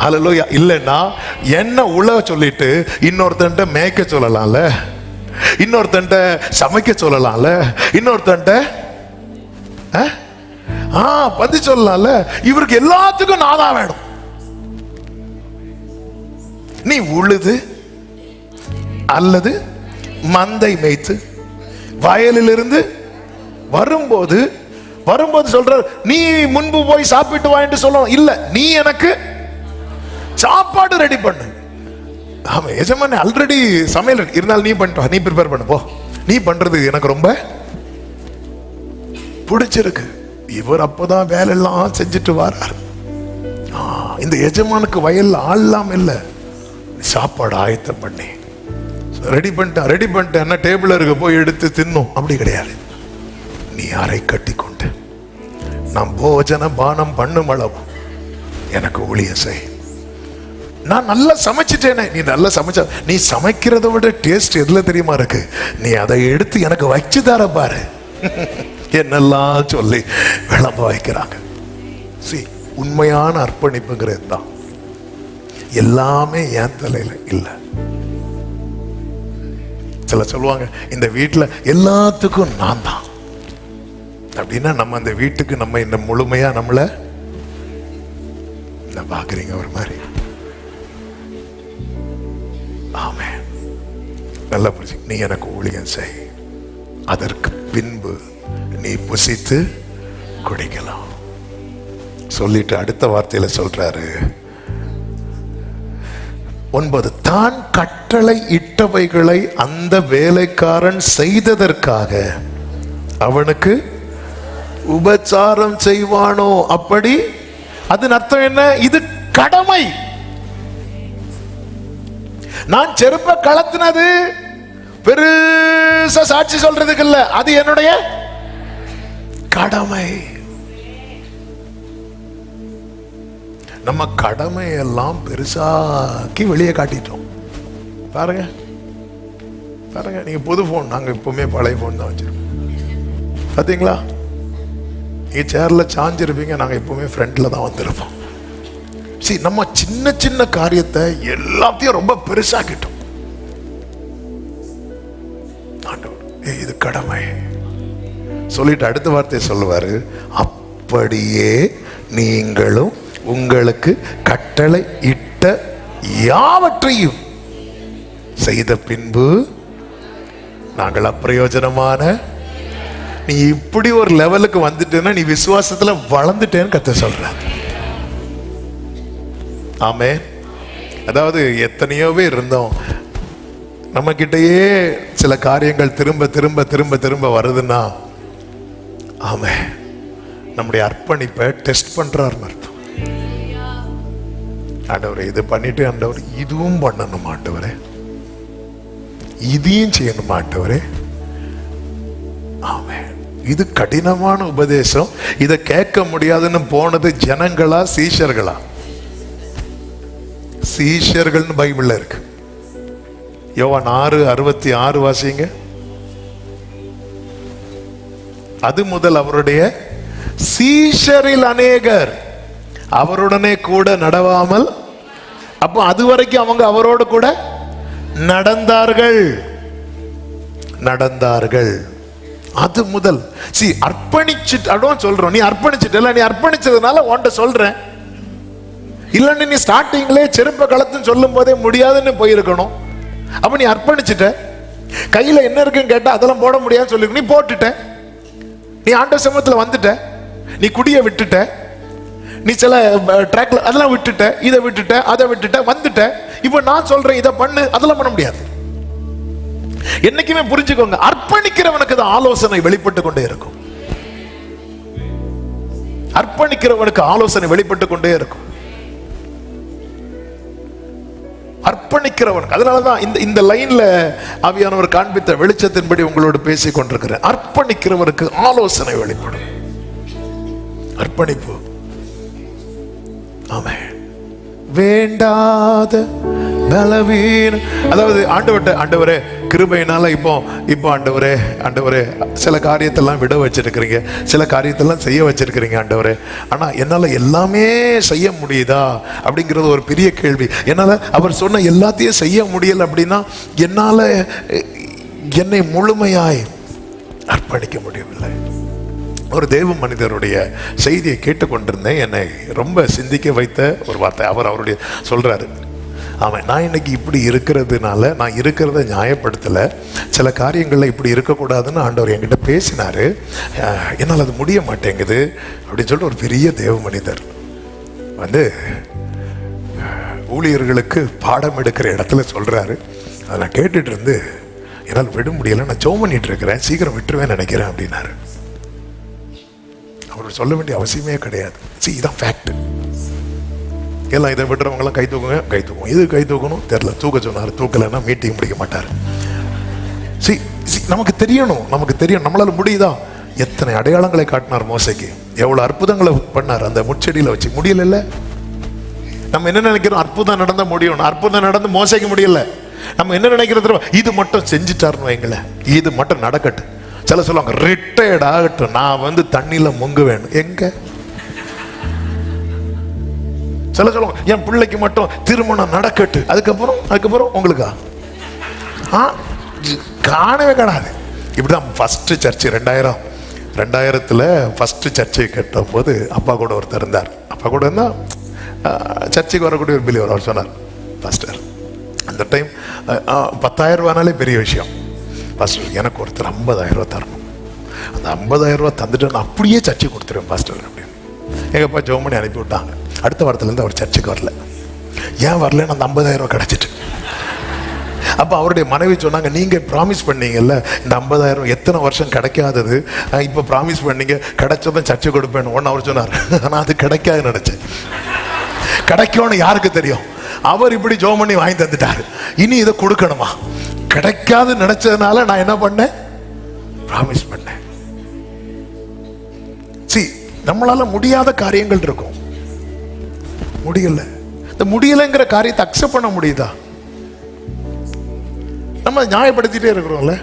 ஹல்லேலூயா. இல்லைன்னா என்ன உள்ள சொல்லிட்டு இன்னொருத்தன்ட்ட மேய்க்க சொல்லலாம்ல, இன்னொருத்தன்ட்ட சமைக்க சொல்லலாம்ல, இன்னொருத்தன்ட்ட பத்தி சொல்லலாம்ல. இவருக்கு எல்லாத்துக்கும் நான் தான் வேணும். நீ உழுது அல்லது மந்தை மேய்த்து வயலிலிருந்து வரும்போது சொல்ற, நீ முன்பு போய் சாப்பிட்டு வா என்று சொல்லணும். இல்ல, நீ எனக்கு சாப்பாடு ரெடி பண்ணு. ஆமா, எஜமானே ஆல்ரெடி சமையல் இருந்தாலும் நீ பண்ணிட்டு வா, நீ ப்ரிப்பேர் பண்ணு போ, நீ பண்றது எனக்கு ரொம்ப பிடிச்சிருக்கு. இவர் அப்பதான் வேலையெல்லாம் செஞ்சுட்டு வர்றார். இந்த எஜமானுக்கு வயல்ல ஆள்லாம் இல்ல, சாப்பாடு ஆயத்தம் பண்ணி ரெடி பண்ணிட்டேன் டேபிள் இருக்க போய் எடுத்து தின்னும் அப்படி கிடையாது. நீ அறை கட்டி கொண்டு நான் போஜன பானம் பண்ணும் அளவு எனக்கு ஊழியம் செய். நான் நல்லா சமைச்சிட்டேனே, நீ நல்லா சமைச்ச, நீ சமைக்கிறத விட டேஸ்ட் எதுல தெரியுமா இருக்கு, நீ அதை எடுத்து எனக்கு வச்சு தர பாரு என்னெல்லாம் சொல்லி விளம்ப வைக்கிறாங்க. உண்மையான அர்ப்பணிப்புங்கிறது தான். எல்லாமே என் தலையில இல்ல. சில சொல்லுவாங்க, இந்த வீட்டுல எல்லாத்துக்கும் நான் தான் அப்படின்னா, நம்ம அந்த வீட்டுக்கு நம்ம இந்த முழுமையா நம்மள பாக்குறீங்க ஒரு மாதிரி. ஆமென். நல்லா புரிஞ்சு, நீ எனக்கு ஊழியம் செய், அதற்கு பின்பு நீ புசித்து குடிக்கலாம் சொல்லிட்டு அடுத்த வார்த்தையில சொல்றாரு 9, தான் கட்டளை இட்டவைகளை அந்த வேலைக்காரன் செய்ததற்காக அவனுக்கு உபச்சாரம் செய்வானோ. அப்படி அதன் அர்த்தம் என்ன? இது கடமை. நான் செருப்ப கலத்தினது பெருசா சாட்சி சொல்றதுக்கு இல்ல, அது என்னுடைய கடமை. நம்ம கடமையெல்லாம் பெருசாக்கி வெளியே காட்டிட்டோம். பாருங்க பாருங்க, நீங்க புது போன், நாங்க எப்பவுமே பழைய போன் தான் வச்சிருக்கோம். பாத்தீங்களா, நீங்க சேர்ல சாஞ்சிருப்பீங்க, நாங்க எப்பவுமே ஃப்ரண்ட்ல தான் வந்திருப்போம். நம்ம சின்ன சின்ன காரியத்தை எல்லாத்தையும் ரொம்ப பெருசாக்கிட்டோம். இது கடமை சொல்லிட்டு அடுத்த வார்த்தையை சொல்லுவாரு, அப்படியே நீங்களும் உங்களுக்கு கட்டளை இட்ட யாவற்றையும் செய்த பின்பு நாங்கள் அப்பிரயோஜனமான. நீ இப்படி ஒரு லெவலுக்கு வந்துட்டேன்னா நீ விசுவாசத்துல வளர்ந்துட்டேன்னு கர்த்தர் சொல்ற. ஆமே. அதாவது எத்தனையோ பேர் இருந்தோம், நம்ம கிட்டயே சில காரியங்கள் திரும்ப திரும்ப திரும்ப திரும்ப வருதுன்னா, ஆமே, நம்முடைய அர்ப்பணிப்பை டெஸ்ட் பண்றாருன்னு அர்த்தம். ஆண்டவரே இது பண்ணிட்டு, ஆண்டவர் இதுவும் பண்ணணும் ஆண்டவரே, இதையும் செய்யணும் ஆண்டவரே. ஆமே. இது கடினமான உபதேசம். இதை கேட்க முடியாதுன்னு போனது ஜனங்களா சீஷர்களா? சீஷர்கள்னு பைபிள்ல இருக்கு. யோவான் 6:66 வாசிங்க. அது முதல் அவருடைய சீஷரில் அநேகர் அவருடனே கூட நடவாமல், அப்போ அது வரைக்கும் அவங்க அவரோடு கூட நடந்தார்கள். அது முதல் அர்ப்பணிச்சுட்டு சொல்றோம். நீ அர்ப்பணிச்சுட்டு, நீ அர்ப்பணிச்சதுனால உன்கிட்ட சொல்றேன். இல்லன்னு நீ ஸ்டார்டிங்லே செருப்ப களத்துன்னு சொல்லும் போதே முடியாதுன்னு போயிருக்கணும். அப்ப நீ அர்ப்பணிச்சுட்ட, கையில என்ன இருக்குன்னு கேட்டா அதெல்லாம் போட முடியாதுன்னு சொல்லி நீ போட்டுட்ட. நீ ஆண்டவர் சமூகத்துல வந்துட்ட, நீ குடிய விட்டுட்ட, நீ சில ட்ராக்ல அதெல்லாம் விட்டுட்ட, இதை விட்டுட்ட, அதை விட்டுட்ட, வந்துட்ட. இப்ப நான் சொல்றேன் இதை பண்ணு, அதெல்லாம் பண்ண முடியாது. என்னைக்குமே புரிஞ்சுக்கோங்க, அர்ப்பணிக்கிறவனுக்கு தான் ஆலோசனை வெளிப்பட்டு கொண்டே இருக்கும். அர்ப்பணிக்கிறவனுக்கு ஆலோசனை வெளிப்பட்டு கொண்டே இருக்கும். அர்ப்பணிக்கிறவனுக்கு. அதனாலதான் இந்த லைன்ல ஆவியானவர் காண்பித்த வெளிச்சத்தின்படி உங்களோடு பேசிக் கொண்டிருக்கிறேன். அர்ப்பணிக்கிறவனுக்கு ஆலோசனை வெளிப்படும். அர்ப்பணிப்பு. ஆமென். வேண்டாத பலவீனம், அதாவது ஆண்டவரே கிருபையினால இப்போ ஆண்டவரே சில காரியத்தெல்லாம் விட வச்சிருக்கிறீங்க, சில காரியத்தெல்லாம் செய்ய வச்சிருக்கிறீங்க ஆண்டவரே. ஆனா என்னால எல்லாமே செய்ய முடியுதா அப்படிங்கிறது ஒரு பெரிய கேள்வி. என்னால அவர் சொன்ன எல்லாத்தையும் செய்ய முடியல அப்படின்னா என்னால என்னை முழுமையாய் அர்ப்பணிக்க முடியவில்லை. ஒரு தேவ மனிதருடைய செய்தியை கேட்டுக்கொண்டிருந்தேன். என்னை ரொம்ப சிந்திக்க வைத்த ஒரு வார்த்தை. அவருடைய சொல்றாரு, அவன் நான் இன்னைக்கு இப்படி இருக்கிறதுனால நான் இருக்கிறத நியாயப்படுத்தலை, சில காரியங்களில் இப்படி இருக்கக்கூடாதுன்னு ஆண்டவர் என்கிட்ட பேசினார், என்னால் அது முடிய மாட்டேங்குது அப்படின்னு சொல்லிட்டு ஒரு பெரிய தேவ மனிதர் வந்து ஊழியர்களுக்கு பாடம் எடுக்கிற இடத்துல சொல்கிறாரு. அதை நான் கேட்டுட்டு இருந்து என்னால் விட முடியலை, நான் ஜெபம் பண்ணிட்டு இருக்கிறேன், சீக்கிரம் விட்டுருவேன் நினைக்கிறேன் அப்படின்னாரு. அவர் சொல்ல வேண்டிய அவசியமே கிடையாது. இதான் ஃபேக்ட். எல்லாம் இதை விட்டுறவங்களாம் கை தூக்குங்க, கை தூக்கும். இது கை தூக்கணும் தெரியல, தூக்க சொன்னார், தூக்கலைன்னா மீட்டிங் முடிக்க மாட்டார். நமக்கு தெரியணும், நமக்கு தெரியும் நம்மளால முடியுதா. எத்தனை அடையாளங்களை காட்டினார் மோசைக்கு, எவ்வளவு அற்புதங்களை பண்ணார் அந்த முச்செடியில வச்சு. முடியல. நம்ம என்ன நினைக்கிறோம், அற்புதம் நடந்தா முடியும். அற்புதம் நடந்து மோசைக்கு முடியல. நம்ம என்ன நினைக்கிறது, இது மட்டும் செஞ்சுட்டாருன்னு வைங்களேன், இது மட்டும் நடக்கட்டும். சில சொல்லுவாங்க ரிட்டையர்ட் ஆகட்டும், நான் வந்து தண்ணியில முங்குவேன். எங்க சில சொல்லுவாங்க என் பிள்ளைக்கு மட்டும் திருமணம் நடக்கட்டு, அதுக்கப்புறம் உங்களுக்கா காணவே காணாது. இப்படிதான் ஃபர்ஸ்ட் சர்ச்சு 2000 ஃபர்ஸ்ட் சர்ச்சை கட்டும் போது அப்பா கூட ஒருத்தர் இருந்தார். அப்பா கூட இருந்தா சர்ச்சுக்கு வரக்கூடிய ஒரு பிலிவர். அவர் சொன்னார், பாஸ்டர் அந்த டைம் 10,000 ரூபானாலே பெரிய விஷயம். பாஸ்டர் எனக்கு ஒருத்தர் 50,000 தரணும், அந்த 50,000 தந்துட்டு நான் அப்படியே சர்ச்சை கொடுத்துருவேன் பாஸ்டர் அப்படின்னு. எங்கப்பா ஜெபம் பண்ணி அனுப்பி விட்டாங்க. அடுத்த வாரத்துலேருந்து அவர் சர்ச்சுக்கு வரல. ஏன் வரலன்னு அந்த 50,000 கிடைச்சிட்டு. அப்போ அவருடைய மனைவி சொன்னாங்க, நீங்கள் ப்ராமிஸ் பண்ணீங்கல்ல இந்த 50,000 எத்தனை வருஷம் கிடைக்காதது, இப்போ ப்ராமிஸ் பண்ணீங்க கிடைச்சதும் சர்ச்சை கொடுப்பேன்னு. ஒன்று அவர் சொன்னார், ஆனால் அது கிடைக்காது நினச்சேன். கிடைக்கும்னு யாருக்கு தெரியும். அவர் இப்படி ஜெபம் பண்ணி வாங்கி தந்துட்டாரு, இனி இதை கொடுக்கணுமா. கிடைக்காது நினைச்சதுனால நான் என்ன பண்ணேன், ப்ராமிஸ் பண்ணேன். நம்மளால முடியாத காரியங்கள் இருக்கும். முடியல, இந்த முடியலைங்கிற காரியத்தை அக்செப்ட் பண்ண முடியுதா? நம்ம நியாயப்படுத்திட்டே இருக்கிறோம்ல.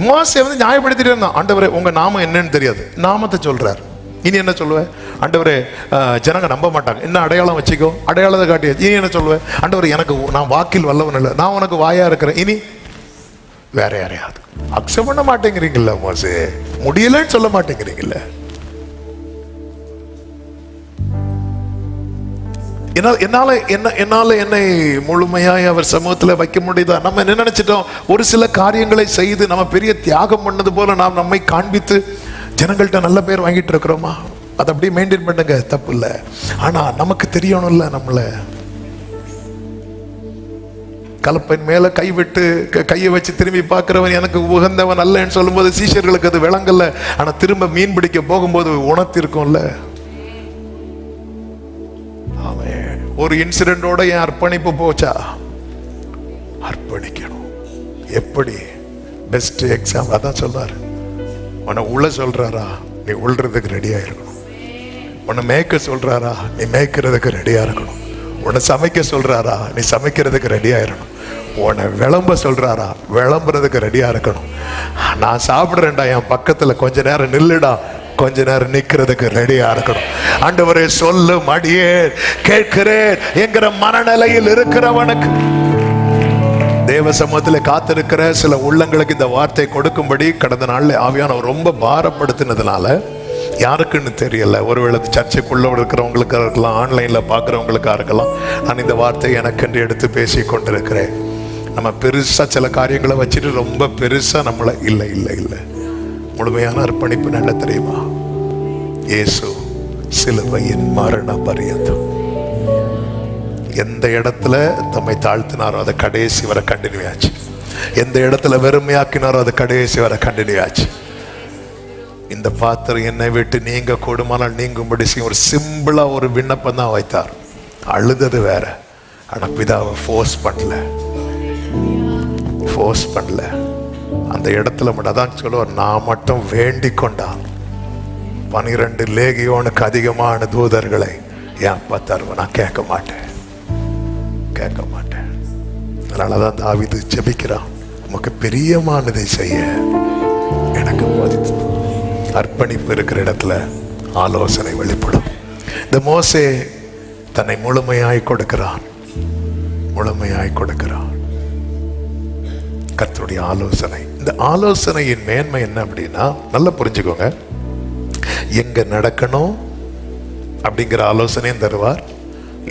மோசே வந்து நியாயப்படுத்திட்டே இருந்தான். ஆண்டவரே உங்க நாமம் என்னன்னு தெரியாது, நாமத்தை சொல்றாரு. இனி என்ன சொல்லுவேன், ஆண்டவரே ஜனங்க நம்ப மாட்டாங்க, என்ன அடையாளம் வச்சுக்கோ, அடையாளத்தை காட்டி. இனி என்ன சொல்லுவேன், ஆண்டவரே எனக்கு நான் வாக்கில் வல்லவன் இல்லை, நான் உனக்கு வாயா இருக்கிறேன். இனி வேற யாரையாவது அக்செப்ட் பண்ண மாட்டேங்கிறீங்கல்ல மோசே, முடியலன்னு சொல்ல மாட்டேங்கிறீங்கல்ல. என்னால என்னை முழுமையாய் அவர் சமூகத்தில் வைக்க முடியுதா? நம்ம என்ன நினைச்சிட்டோம், ஒரு சில காரியங்களை செய்து நம்ம பெரிய தியாகம் பண்ணது போல நாம் நம்மை காண்பித்து ஜனங்கள்கிட்ட நல்ல பேர் வாங்கிட்டு இருக்கிறோமா? அதை அப்படியே மெயின்டைன் பண்ணுங்க, தப்பு இல்லை. ஆனா நமக்கு தெரியணும்ல, நம்மள கலப்பையின் மேல கை விட்டு கையை வச்சு திரும்பி பார்க்கிறவன் எனக்கு உகந்தவன் அல்லன்னு சொல்லும்போது சீஷர்களுக்கு அது விளங்கல. ஆனா திரும்ப மீன் பிடிக்க போகும்போது உணர்த்திருக்கும்ல. ஒரு இன்சிடென்டோட என் அர்ப்பணிப்பு போச்சா? அர்ப்பணிக்கணும். எப்படி? பெஸ்ட் எக்ஸாம்பிள் அதான் சொல்றாரு. உன்னை உள்ள சொல்றாரா, நீ உள்றதுக்கு ரெடியா இருக்கணும். உன்னை மேய்க்க சொல்றாரா, நீ மேய்க்கிறதுக்கு ரெடியா இருக்கணும். உன்னை சமைக்க சொல்றாரா, நீ சமைக்கிறதுக்கு ரெடியா இருக்கணும். உன்னை விளம்ப சொல்றாரா, விளம்புறதுக்கு ரெடியா இருக்கணும். நான் சாப்பிடுறேன்டா, என் பக்கத்துல கொஞ்ச நேரம் நில்லுடா, கொஞ்ச நேரம் நிக்கிறதுக்கு ரெடியா இருக்கணும். ஆண்டவரே சொல்லும் அடியே கேட்கிறேன் என்கிற மனநிலையில் இருக்கிறவனுக்கு தேவ சமூகத்தில் காத்திருக்கிற சில உள்ளங்களுக்கு இந்த வார்த்தை கொடுக்கும்படி கடந்த நாள்ல ஆவியானவர் ரொம்ப பாரப்படுத்தினதுனால, யாருக்குன்னு தெரியல, ஒருவேளை சர்ச்சைக்குள்ள இருக்கிறவங்களுக்கா இருக்கலாம், ஆன்லைன்ல பாக்குறவங்களுக்கா இருக்கலாம், நான் இந்த வார்த்தை எனக்கென்று எடுத்து பேசி கொண்டிருக்கிறேன். நம்ம பெருசா சில காரியங்களை வச்சுட்டு ரொம்ப பெருசா நம்மள இல்லை இல்லை இல்லை முழுமையான அர்ப்பணிப்பு நல்ல தெரியுமா? இயேசு சிலுவையின் மரண பரியந்தம் எந்த இடத்துல தம்மை தாழ்த்தினாரோ அதை கடைசி வரை கண்டினியூ ஆச்சு. எந்த இடத்துல வெறுமையாக்கினாரோ அதை கடைசி வரை கண்டினியூ ஆச்சு. இந்த பாத்திரம் என்னை விட்டு நீங்க கூடுமானால் நீங்கும்படி ஒரு சிம்பிளா ஒரு விண்ணப்பம் தான் வைத்தார். அழுதது வேற, ஆனா பிதாவை ஃபோர்ஸ் பண்ணல. அந்த இடத்துல மட்டும் தான் சொல்லுவார், நான் மட்டும் வேண்டிக் கொண்டான் 12 லேகியோனுக்கு அதிகமான தூதர்களை என் அப்பா தருவேன், நான் கேட்க மாட்டேன். அதனாலதான் தாவீது ஜெபிக்கிறான், உமக்கு பிரியமானதை செய்ய எனக்கு போதித்து. அர்ப்பணிப்பு இருக்கிற இடத்துல ஆலோசனை வெளிப்படும். இந்த மோசே தன்னை முழுமையாய் கொடுக்கிறான். கர்த்தருடைய ஆலோசனை. இந்த ஆலோசனையின் மேன்மை என்ன அப்படின்னா, நல்லா புரிஞ்சுக்கோங்க, எங்க நடக்கணும் அப்படிங்கிற ஆலோசனையும் தருவார்,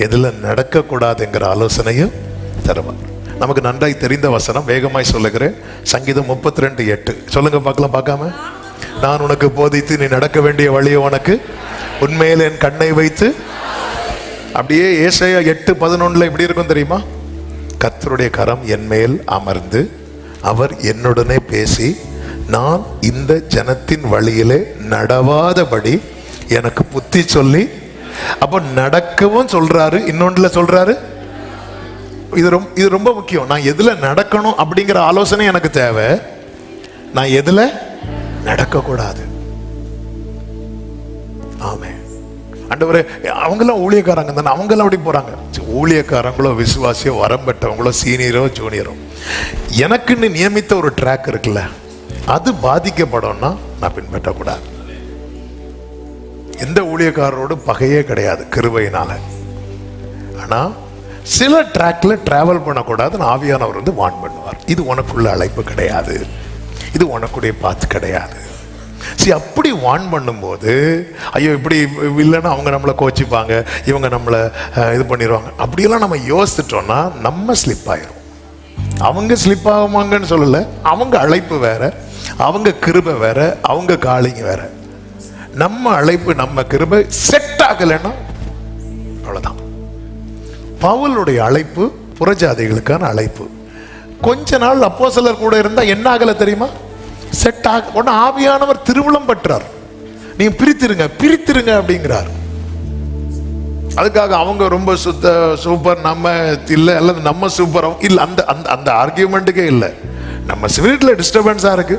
எதுல நடக்க கூடாதுங்கிற ஆலோசனையும் தருவார். நமக்கு நன்றாய் தெரிந்த வசனம், வேகமாய் சொல்லுகிறேன். சங்கீதம் 32:8 சொல்லுங்க பார்க்கலாம். பார்க்காம, நான் உனக்கு போதித்து நீ நடக்க வேண்டிய வழியை உனக்கு உண்மையில் என் கண்ணை வைத்து. அப்படியே ஏசாயா 8:11 இப்படி இருக்கும் தெரியுமா? கர்த்தருடைய கரம் என் மேல் அமர்ந்து அவர் என்னுடனே பேசி நான் இந்த ஜனத்தின் வழியிலே நடவாதபடி எனக்கு புத்தி சொல்லி. அப்போ நடக்கவும் சொல்றாரு, இன்னொன்றுல சொல்றாரு. இது ரொம்ப முக்கியம். நான் எதுல நடக்கணும் அப்படிங்கிற ஆலோசனை எனக்கு தேவை. நான் எதுல நடக்க கூடாது. ஆமே ஆண்டவரே, அவங்கெல்லாம் ஊழியக்காரங்க தானே, அவங்கெல்லாம் அப்படி போறாங்க. ஊழியக்காரங்களோ விசுவாசியோ வரம் பெற்றவங்களோ சீனியரோ ஜூனியரோ, எனக்குன்னு நியமித்த ஒரு ட்ராக் இருக்குல்ல, அது பாதிக்கப்படணும்னா நான் பின்பற்றக்கூடாது. எந்த ஊழியக்காரரோடு பகையே கிடையாது கிருபையினால. ஆனா சில ட்ராக்ல டிராவல் பண்ணக்கூடாதுன்னு ஆவியானவர் வந்து வார்ன் பண்ணுவார். இது உனக்குள்ள அழைப்பு கிடையாது, இது உனக்குடைய பாத்து கிடையாது. சரி, அப்படி வார்ன் பண்ணும்போது ஐயோ இப்படி இல்லைன்னா அவங்க நம்மளை கோச்சிப்பாங்க, இவங்க நம்மளை இது பண்ணிடுவாங்க, அப்படியெல்லாம் நம்ம யோசிச்சிட்டோம்னா நம்ம ஸ்லிப் ஆயிரும். அவங்க ஸ்லிப் ஆகுமாங்கன்னு சொல்லலை, அவங்க அழைப்பு வேற, அவங்க கிருபை வேற, அவங்க காலிங்க வேற. நம்ம அழைப்பு நம்ம கிருபை செட் ஆகலைன்னா அவ்வளவுதான். பவுலுடைய அழைப்பு புறஜாதிகளுக்கான அழைப்பு. கொஞ்ச நாள் அப்போஸ்தலர் கூட இருந்தா என்ன ஆகல தெரியுமா? செட் ஆக உடனே ஆவியானவர் திருவுளம் பற்றார். நீங்க பிரித்திருங்க அப்படிங்கிறார். அதுக்காக அவங்க ரொம்ப சூப்பர் நம்ம இல்லை, அல்லது நம்ம சூப்பர் இல்லை, அந்த அந்த ஆர்கியூமெண்ட்டுக்கே இல்லை. நம்ம ஸ்பிரிட்ல டிஸ்டர்பன்ஸா இருக்கு,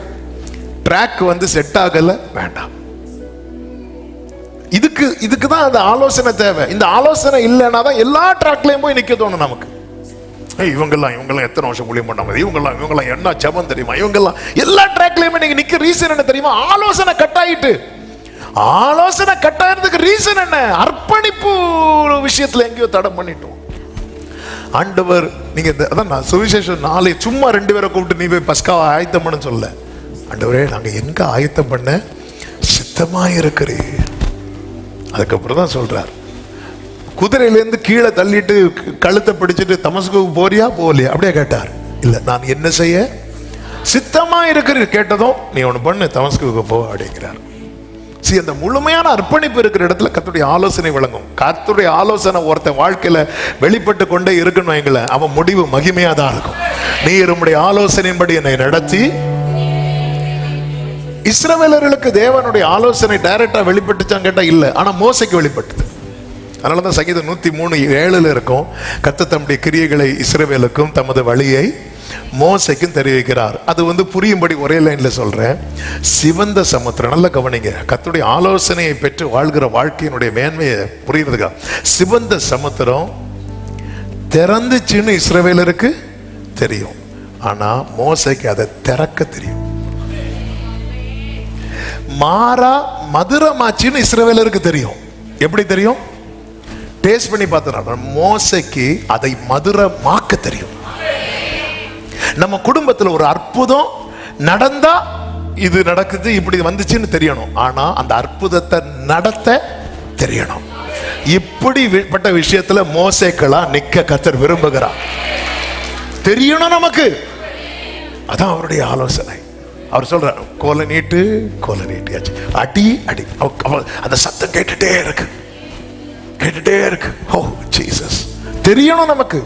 ட்ராக் வந்து செட் ஆகல, வேண்டாம். இதுக்கு தான் அந்த ஆலோசனை தேவை. இந்த ஆலோசனை இல்லைன்னா தான் எல்லா ட்ராக்லயும் போய் நிக்க தோணும் நமக்கு. இவங்கெல்லாம் எத்தனை வருஷம் ஊழியம் பண்ணாங்க, இவங்கெல்லாம் என்ன ஜபம் தெரியுமா, இவங்கெல்லாம் எல்லா ட்ராக்லயுமே நீங்க நிக்க ரீசன் என்ன தெரியுமா? ஆலோசனை கட்டாயிட்டு. ஆலோசனை கட்டாயத்துக்கு ரீசன் என்ன? அர்ப்பணிப்பு விஷயத்துல எங்கேயோ தடம் பண்ணிட்டோம். ஆண்டவர் நீங்க அதான் நான் சுவிசேஷம் 4 சும்மா 2 பேரை கூப்பிட்டு நீ போய் பஸ்காவை ஆயத்தம் பண்ண சொல்ல. ஆண்டவரே நாங்க எங்க ஆயத்தம் பண்ண சித்தமா இருக்கிறேன். அதுக்கப்புறம் தான் சொல்றார், குதிரையிலேருந்து கீழே தள்ளிட்டு கழுத்தை பிடிச்சிட்டு தமஸ்குக்கு போறியா போகலையா அப்படியே கேட்டார். இல்ல நான் என்ன செய்ய சித்தமா இருக்கிற கேட்டதும் நீ ஒண்ணு பண்ணு, தமஸ்குக்கு போ அப்படிங்கிறார். சரி, அந்த முழுமையான அர்ப்பணிப்பு இருக்கிற இடத்துல கர்த்தருடைய ஆலோசனை வழங்கும். கர்த்தருடைய ஆலோசனை ஒருத்தன் வாழ்க்கையில வெளிப்பட்டு கொண்டே இருக்கணும் எங்களை, அவன் முடிவு மகிமையா தான் இருக்கும். நீர் உம்முடைய ஆலோசனையின்படி என்னை நடத்தி. இஸ்ரவேலர்களுக்கு தேவனுடைய ஆலோசனை டைரக்டா வெளிப்பட்டுச்சான்னு கேட்டா இல்ல, ஆனா மோசைக்கு வெளிப்பட்டது. அதனாலதான் சங்கீதம் 103:7 இருக்கும், கர்த்தர் தம்முடைய கிரியைகளை இஸ்ரவேலுக்கும் தமது வழியை மோசைக்கும் தெரிவிக்கிறார். அது வந்து புரியும்படி ஒரே லைன்ல சொல்றேன். சிவந்த சமுத்திரம், நல்ல கவனிங்க, கர்த்தருடைய ஆலோசனையை பெற்று வாழ்கிற வாழ்க்கையினுடைய மேன்மையை புரியுறதுக்கா. சிவந்த சமுத்திரம் திறந்துச்சுன்னு இஸ்ரவேலருக்கு தெரியும், ஆனா மோசைக்கு அதை திறக்க தெரியும். மாறா மதுரமாச்சின்னு இஸ்ரவேலருக்கு தெரியும். எப்படி தெரியும்? டேஸ்ட் பண்ணி பார்த்தா. மோசைக்கு அதை மதுரமாக்க தெரியும். நம்ம குடும்பத்துல ஒரு அற்புதம் நடந்தா இது நடக்குது இப்படி வந்துச்சுன்னு தெரியணும், ஆனா அந்த அற்புதத்தை நடத்த தெரியணும். இப்படிப்பட்ட விஷயத்துல மோசேக்கெல்லாம் நிக்க கர்த்தர் விரும்புகிறார். தெரியணும் நமக்கு. அதான் அவருடைய ஆலோசனை. அவர் சொல்றார், கோலை நீட்டியாச்சு, அடி அடி. அந்த சத்தம் கேட்டுட்டே இருக்கு. ஓ ஜீசஸ், தெரியணும் நமக்கு.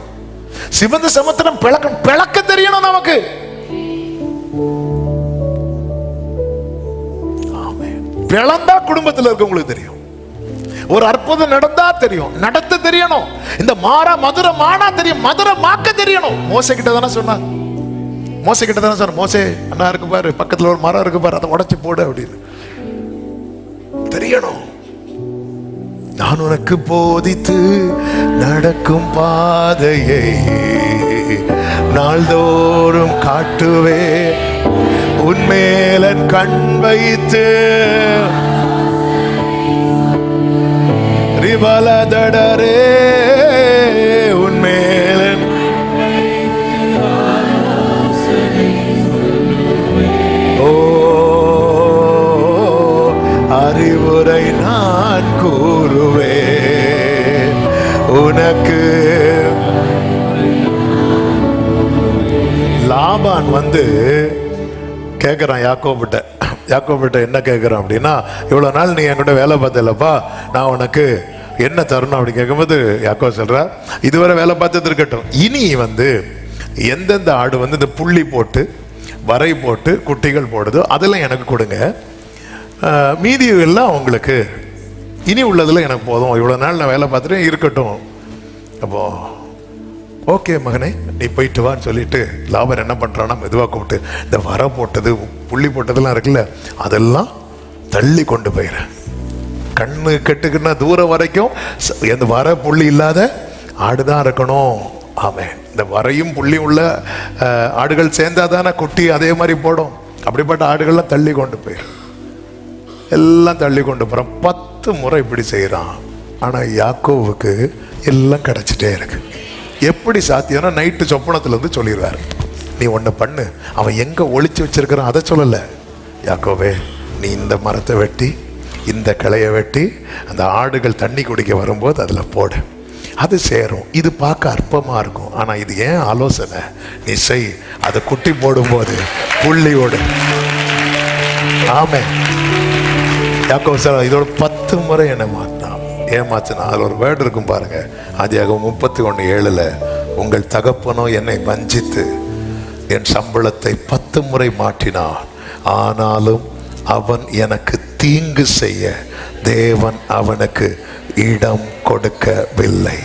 சிவந்த சமுத்திரம் பிளக்க தெரியணும் நமக்கு. பிளந்தா குடும்பத்தில் இருக்கவங்களுக்கு தெரியும். ஒரு அற்புதம் நடந்தா தெரியும், நடத்த தெரியணும். இந்த மாறா மதுரமானா தெரியும், மதுரமாக்க தெரியணும். மோசே கிட்ட தானே சொன்னார். மோசே அண்ணா இருக்கு பாரு, பக்கத்துல ஒரு மரம் இருக்கு பாரு, அதை உடைச்சு போடு அப்படின்னு தெரியணும். நான் உனக்கு போதித்து நடக்கும் பாதையை நாள்தோறும் காட்டுவே, உன்மேல கண் வைத்து ரிபலதடரே உன்மேல அறிவுரை நான் கூறுவேன். உனக்கு. லாபான் வந்து கேட்குறான் யாக்கோபிட்ட என்ன கேட்குறான் அப்படின்னா, இவ்வளோ நாள் நீ என்கிட்ட வேலை பார்த்தலப்பா, நான் உனக்கு என்ன தரணும் அப்படி கேட்கும்போது யாக்கோ சொல்றா, இதுவரை வேலை பார்த்தது இருக்கட்டும், இனி வந்து எந்தெந்த ஆடு வந்து இந்த புள்ளி போட்டு வரை போட்டு குட்டிகள் போடுதோ அதெல்லாம் எனக்கு கொடுங்க, மீதி எல்லாம் உங்களுக்கு, இனி உள்ளதில் எனக்கு போதும், இவ்வளோ நாள் நான் வேலை பார்த்துட்டு இருக்கட்டும். அப்போ ஓகே மகனே நீ போயிட்டு வான்னு சொல்லிட்டு லாபர் என்ன பண்ணுறான்னா மெதுவாக கூப்பிட்டு இந்த வர போட்டது புள்ளி போட்டதெல்லாம் இருக்குல்ல அதெல்லாம் தள்ளி கொண்டு போயிடுறேன். கண்ணு கெட்டுக்குன்னா தூரம் வரைக்கும் இந்த வர புள்ளி இல்லாத ஆடுதான் இருக்கணும். ஆமாம், இந்த வரையும் புள்ளி உள்ள ஆடுகள் சேர்ந்தாதானே குட்டி அதே மாதிரி போடும். அப்படிப்பட்ட ஆடுகள்லாம் தள்ளி கொண்டு போயிடும். எல்லாம் தள்ளி கொண்டு போகிறான். 10 முறை இப்படி செய்கிறான். ஆனால் யாக்கோவுக்கு எல்லாம் கிடச்சிட்டே இருக்கு. எப்படி சாத்தியம்னா நைட்டு சொப்பனத்துல இருந்து சொல்லிடுவார், நீ ஒன்று பண்ணு, அவன் எங்கே ஒளிச்சு வச்சிருக்கிறான் அதை சொல்லலை, யாக்கோவே நீ இந்த மரத்தை வெட்டி இந்த கிளையை வெட்டி அந்த ஆடுகள் தண்ணி குடிக்க வரும்போது அதில் போடு, அது சேரும். இது பார்க்க அற்பமாக இருக்கும், ஆனால் இது ஏன் ஆலோசனை, நீ செய், அதை குட்டி போடும்போது புள்ளியோடு. ஆமே, யாக்கோபு சார் இதோட 10 முறை என்னை மாற்றினான், ஏமாத்தினா. அதில் ஒரு வேர்டு இருக்கும் பாருங்க, ஆதியாகமம் 31:7, உங்கள் தகப்பனோ என்னை வஞ்சித்து என் சம்பளத்தை 10 முறை மாற்றினான், ஆனாலும் அவன் எனக்கு தீங்கு செய்ய தேவன் அவனுக்கு இடம் கொடுக்கவில்லை.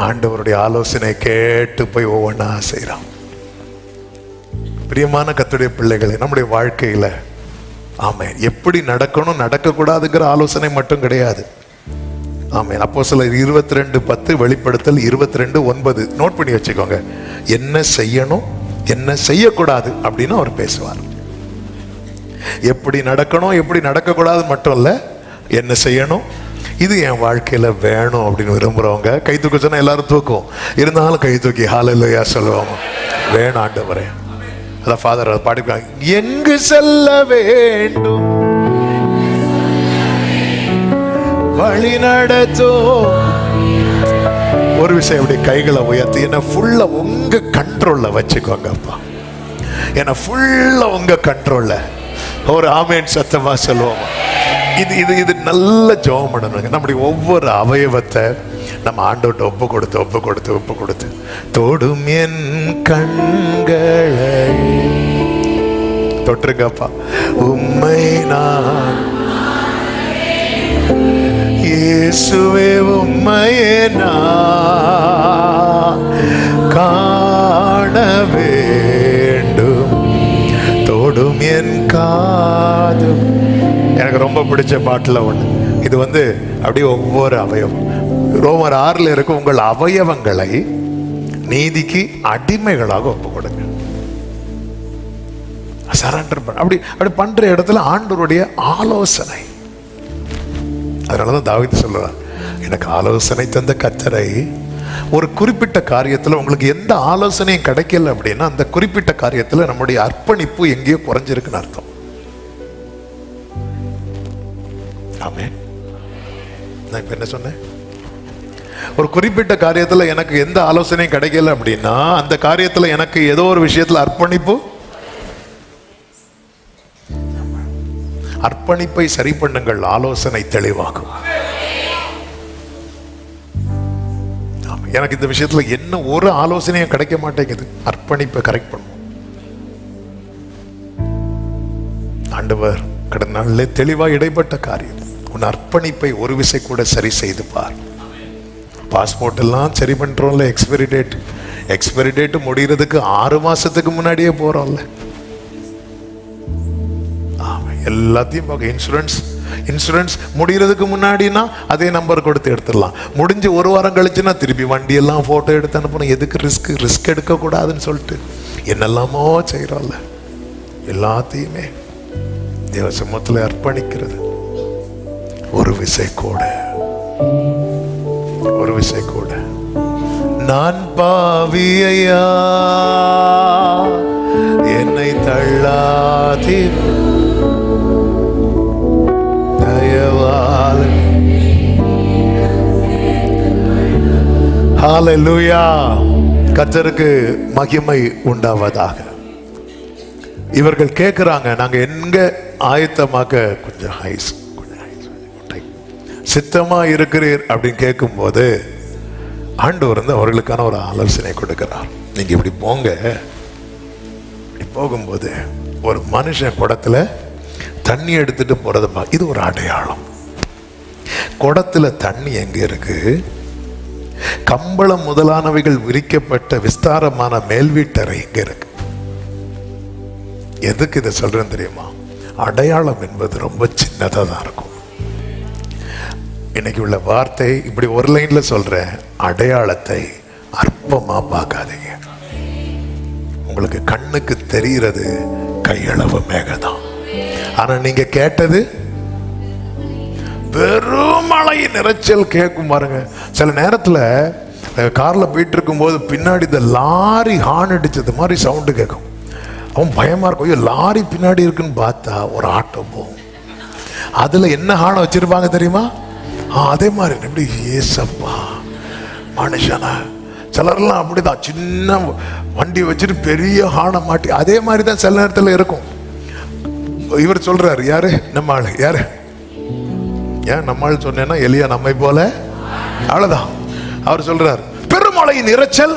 ஆண்டவருடைய ஆலோசனை கேட்டு போய் ஒவ்வொன்றா செய்கிறான். பிரியமான கர்த்தருடைய பிள்ளைகளை, நம்முடைய வாழ்க்கையில ஆமென் எப்படி நடக்கணும் நடக்கக்கூடாதுங்கிற ஆலோசனை மட்டும் கிடையாது. ஆமென். அப்போஸ்தலர் 22:10, வெளிப்படுத்தல் 22:9 நோட் பண்ணி வச்சுக்கோங்க. என்ன செய்யணும் என்ன செய்யக்கூடாது அப்படின்னு அவர் பேசுவார். எப்படி நடக்கணும் எப்படி நடக்கக்கூடாது மட்டும் இல்ல, என்ன செய்யணும், இது என் வாழ்க்கையில வேணும் அப்படின்னு விரும்புறவங்க கை தூக்க சொன்னா எல்லாரும் தூக்கும், இருந்தாலும் கை தூக்கி ஹல்லேலூயா சொல்லுவாங்க. வேணும் ஆண்டவரே. அதான் ஃபாதர் அதை பாடிப்பாங்க, எங்கு செல்ல வேண்டும் வழி நடத்தும். ஒரு விஷயம், இப்படி கைகளை உயர்த்தி என்ன ஃபுல்லா உங்க கண்ட்ரோல்ல வச்சுக்கோங்க அப்பா, என்ன ஃபுல்லா உங்க கண்ட்ரோல்ல. ஒரு ஆமேன் சத்தமா சொல்லுவோம். இது இது இது நல்ல ஜெபம் பண்ணணுங்க. நம்முடைய ஒவ்வொரு அவயவத்தை நம்ம ஆண்டவர்கிட்ட ஒப்பு கொடுத்து தொடும் என் கண்களை தொட்டுருங்கப்பா, உம்மை நான் இயேசுவே உம்மையே நான் காண வேண்டும், தொடும் என் காதும். எனக்கு ரொம்ப பிடிச்ச பாட்டுல ஒண்ணு இது வந்து அப்படியே ஒவ்வொரு அவயவம் ரோமர் 6 இருக்க, உங்கள் அவயவங்களை நீதிக்கு அடிமைகளாக ஒப்பு கொடுங்க. சரண்டர் அப்படி பண்ற இடத்துல ஆண்டவருடைய ஆலோசனை. அதனாலதான் தாவீது சொல்றார், எனக்கு ஆலோசனை தந்த கர்த்தரை. ஒரு குறிப்பிட்ட காரியத்துல உங்களுக்கு எந்த ஆலோசனையும் கிடைக்கல அப்படின்னா அந்த குறிப்பிட்ட காரியத்துல நம்முடைய அர்ப்பணிப்பு எங்கேயோ குறைஞ்சிருக்குன்னு அர்த்தம். ஆமே, நான் இப்ப என்ன சொன்னேன், ஒரு குறிப்பிட்ட காரியத்துல எனக்கு எந்த ஆலோசனையும் கிடைக்கல அப்படின்னா அந்த காரியத்துல எனக்கு ஏதோ ஒரு விஷயத்துல அர்ப்பணிப்பை சரி பண்ணுங்கள், ஆலோசனை தெளிவாகும். எனக்கு இந்த விஷயத்துல என்ன ஒரு ஆலோசனையும் கிடைக்க மாட்டேங்குது, அர்ப்பணிப்பை கரெக்ட் பண்ணும். ஆண்டவர் கடந்த நாளிலே தெளிவா இடைப்பட்ட காரியம், உன் அர்ப்பணிப்பை ஒரு விசை கூட சரி செய்து பார். பாஸ்போர்ட் எல்லாம் சரி பண்றோம்ல, எக்ஸ்பைரி டேட் முடிகிறதுக்கு 6 மாசத்துக்கு முன்னாடியே போறோம்ல. எல்லாத்தையும் பார்க்க இன்சூரன்ஸ் முடிகிறதுக்கு முன்னாடினா அதே நம்பர் கொடுத்து எடுத்துடலாம். முடிஞ்சு 1 வாரம் கழிச்சுன்னா திருப்பி வண்டியெல்லாம் போட்டோ எடுத்து அனுப்பணும். எதுக்கு ரிஸ்க் எடுக்க கூடாதுன்னு சொல்லிட்டு என்னெல்லாமோ செய்யறோம்ல. எல்லாத்தையுமே தேவ சமூகத்தில் அர்ப்பணிக்கிறது. ஒரு விசை கூட நான் பாவியா என்னை தள்ளாதே, ஹalleluya. கர்த்தருக்கு மகிமை உண்டாவதாக. இவர்கள் கேட்கிறாங்க, நாங்க எங்க ஆயத்தமாக கொஞ்சம் சித்தமா இருக்கிறீர் அப்படின்னு கேட்கும்போது ஆண்டவர் வந்து அவர்களுக்கான ஒரு ஆலோசனை கொடுக்கிறார். நீங்க இப்படி போங்க. இப்படி போகும்போது ஒரு மனுஷன் குடத்துல தண்ணி எடுத்துட்டு போறது, இது ஒரு அடையாளம். குடத்துல தண்ணி எங்க இருக்கு? கம்பளம் முதலானவைகள் விரிக்கப்பட்ட விஸ்தாரமான மேல் வீட்டறை எங்க இருக்கு? எதுக்கு இதை சொல்றேன் தெரியுமா? அடையாளம் என்பது ரொம்ப சின்னதா தான் இருக்கும். இன்னைக்கு உள்ள வார்த்தை இப்படி ஒரு லைன்ல சொல்றேன், அடையாளத்தை அற்பமா பார்க்காதீங்க. உங்களுக்கு கண்ணுக்கு தெரிகிறது கையளவு மேகதான். ஆனா நீங்க கேட்டது வெறும் மழை நிறைச்சல் கேட்கும் பாருங்க. சில நேரத்துல கார்ல போயிட்டு இருக்கும் போது பின்னாடி இந்த லாரி ஹார்ன் அடிச்சது மாதிரி சவுண்டு கேட்கும். அவன் பயமா இருக்கும், ஐயோ லாரி பின்னாடி இருக்குன்னு பார்த்தா ஒரு ஆட்டோ போகும். அதுல என்ன ஹார்ன் வச்சிருப்பாங்க தெரியுமா? அதே மாதிரி எப்படி ஏசப்பா மனுஷனா. சிலர்லாம் அப்படிதான், சின்ன வண்டி வச்சுட்டு பெரிய ஹார்னை மாட்டி அதே மாதிரி தான் சில நேரத்தில் இருக்கும். இவர் சொல்றாரு, யாரு நம்ம ஆளு, யாரு ஏன் நம்ம ஆள் சொன்னேன்னா எலியா நம்மை போல, அவ்வளவுதான். அவர் சொல்றாரு, பெருமழையின் இரைச்சல்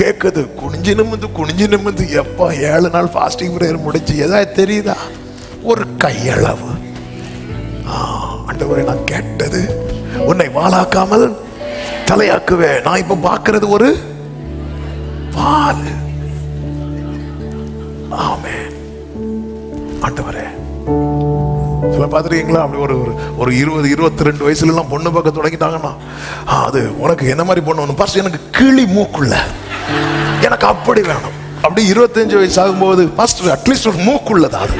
கேக்குது, குனிஞ்சு நிமிந்து எப்பா 7 நாள் ஃபாஸ்டிங் பிரேயர் முடிச்சு ஏதாவது தெரியுதா? ஒரு கையளவு. ஆண்டவரே நான் கேட்டது உன்னை வாளாக்காமல் தலையாக்குவேன். நான் இப்ப பார்க்கிறது ஒரு வால். ஆமென். ஆண்டவரே சில பார்த்துருக்கீங்களா, அப்படி ஒரு 20-22 வயசுல எல்லாம் பொண்ணு பார்க்க தொடங்கிட்டாங்கன்னா, அது உனக்கு என்ன மாதிரி பொண்ணு வேணும்? பாஸ்டர் எனக்கு கிளி மூக்குள்ள, எனக்கு அப்படி வேணும். அப்படி 25 வயசு ஆகும்போது பாஸ்டர் அட்லீஸ்ட் ஒரு மூக்குள்ளதா. அது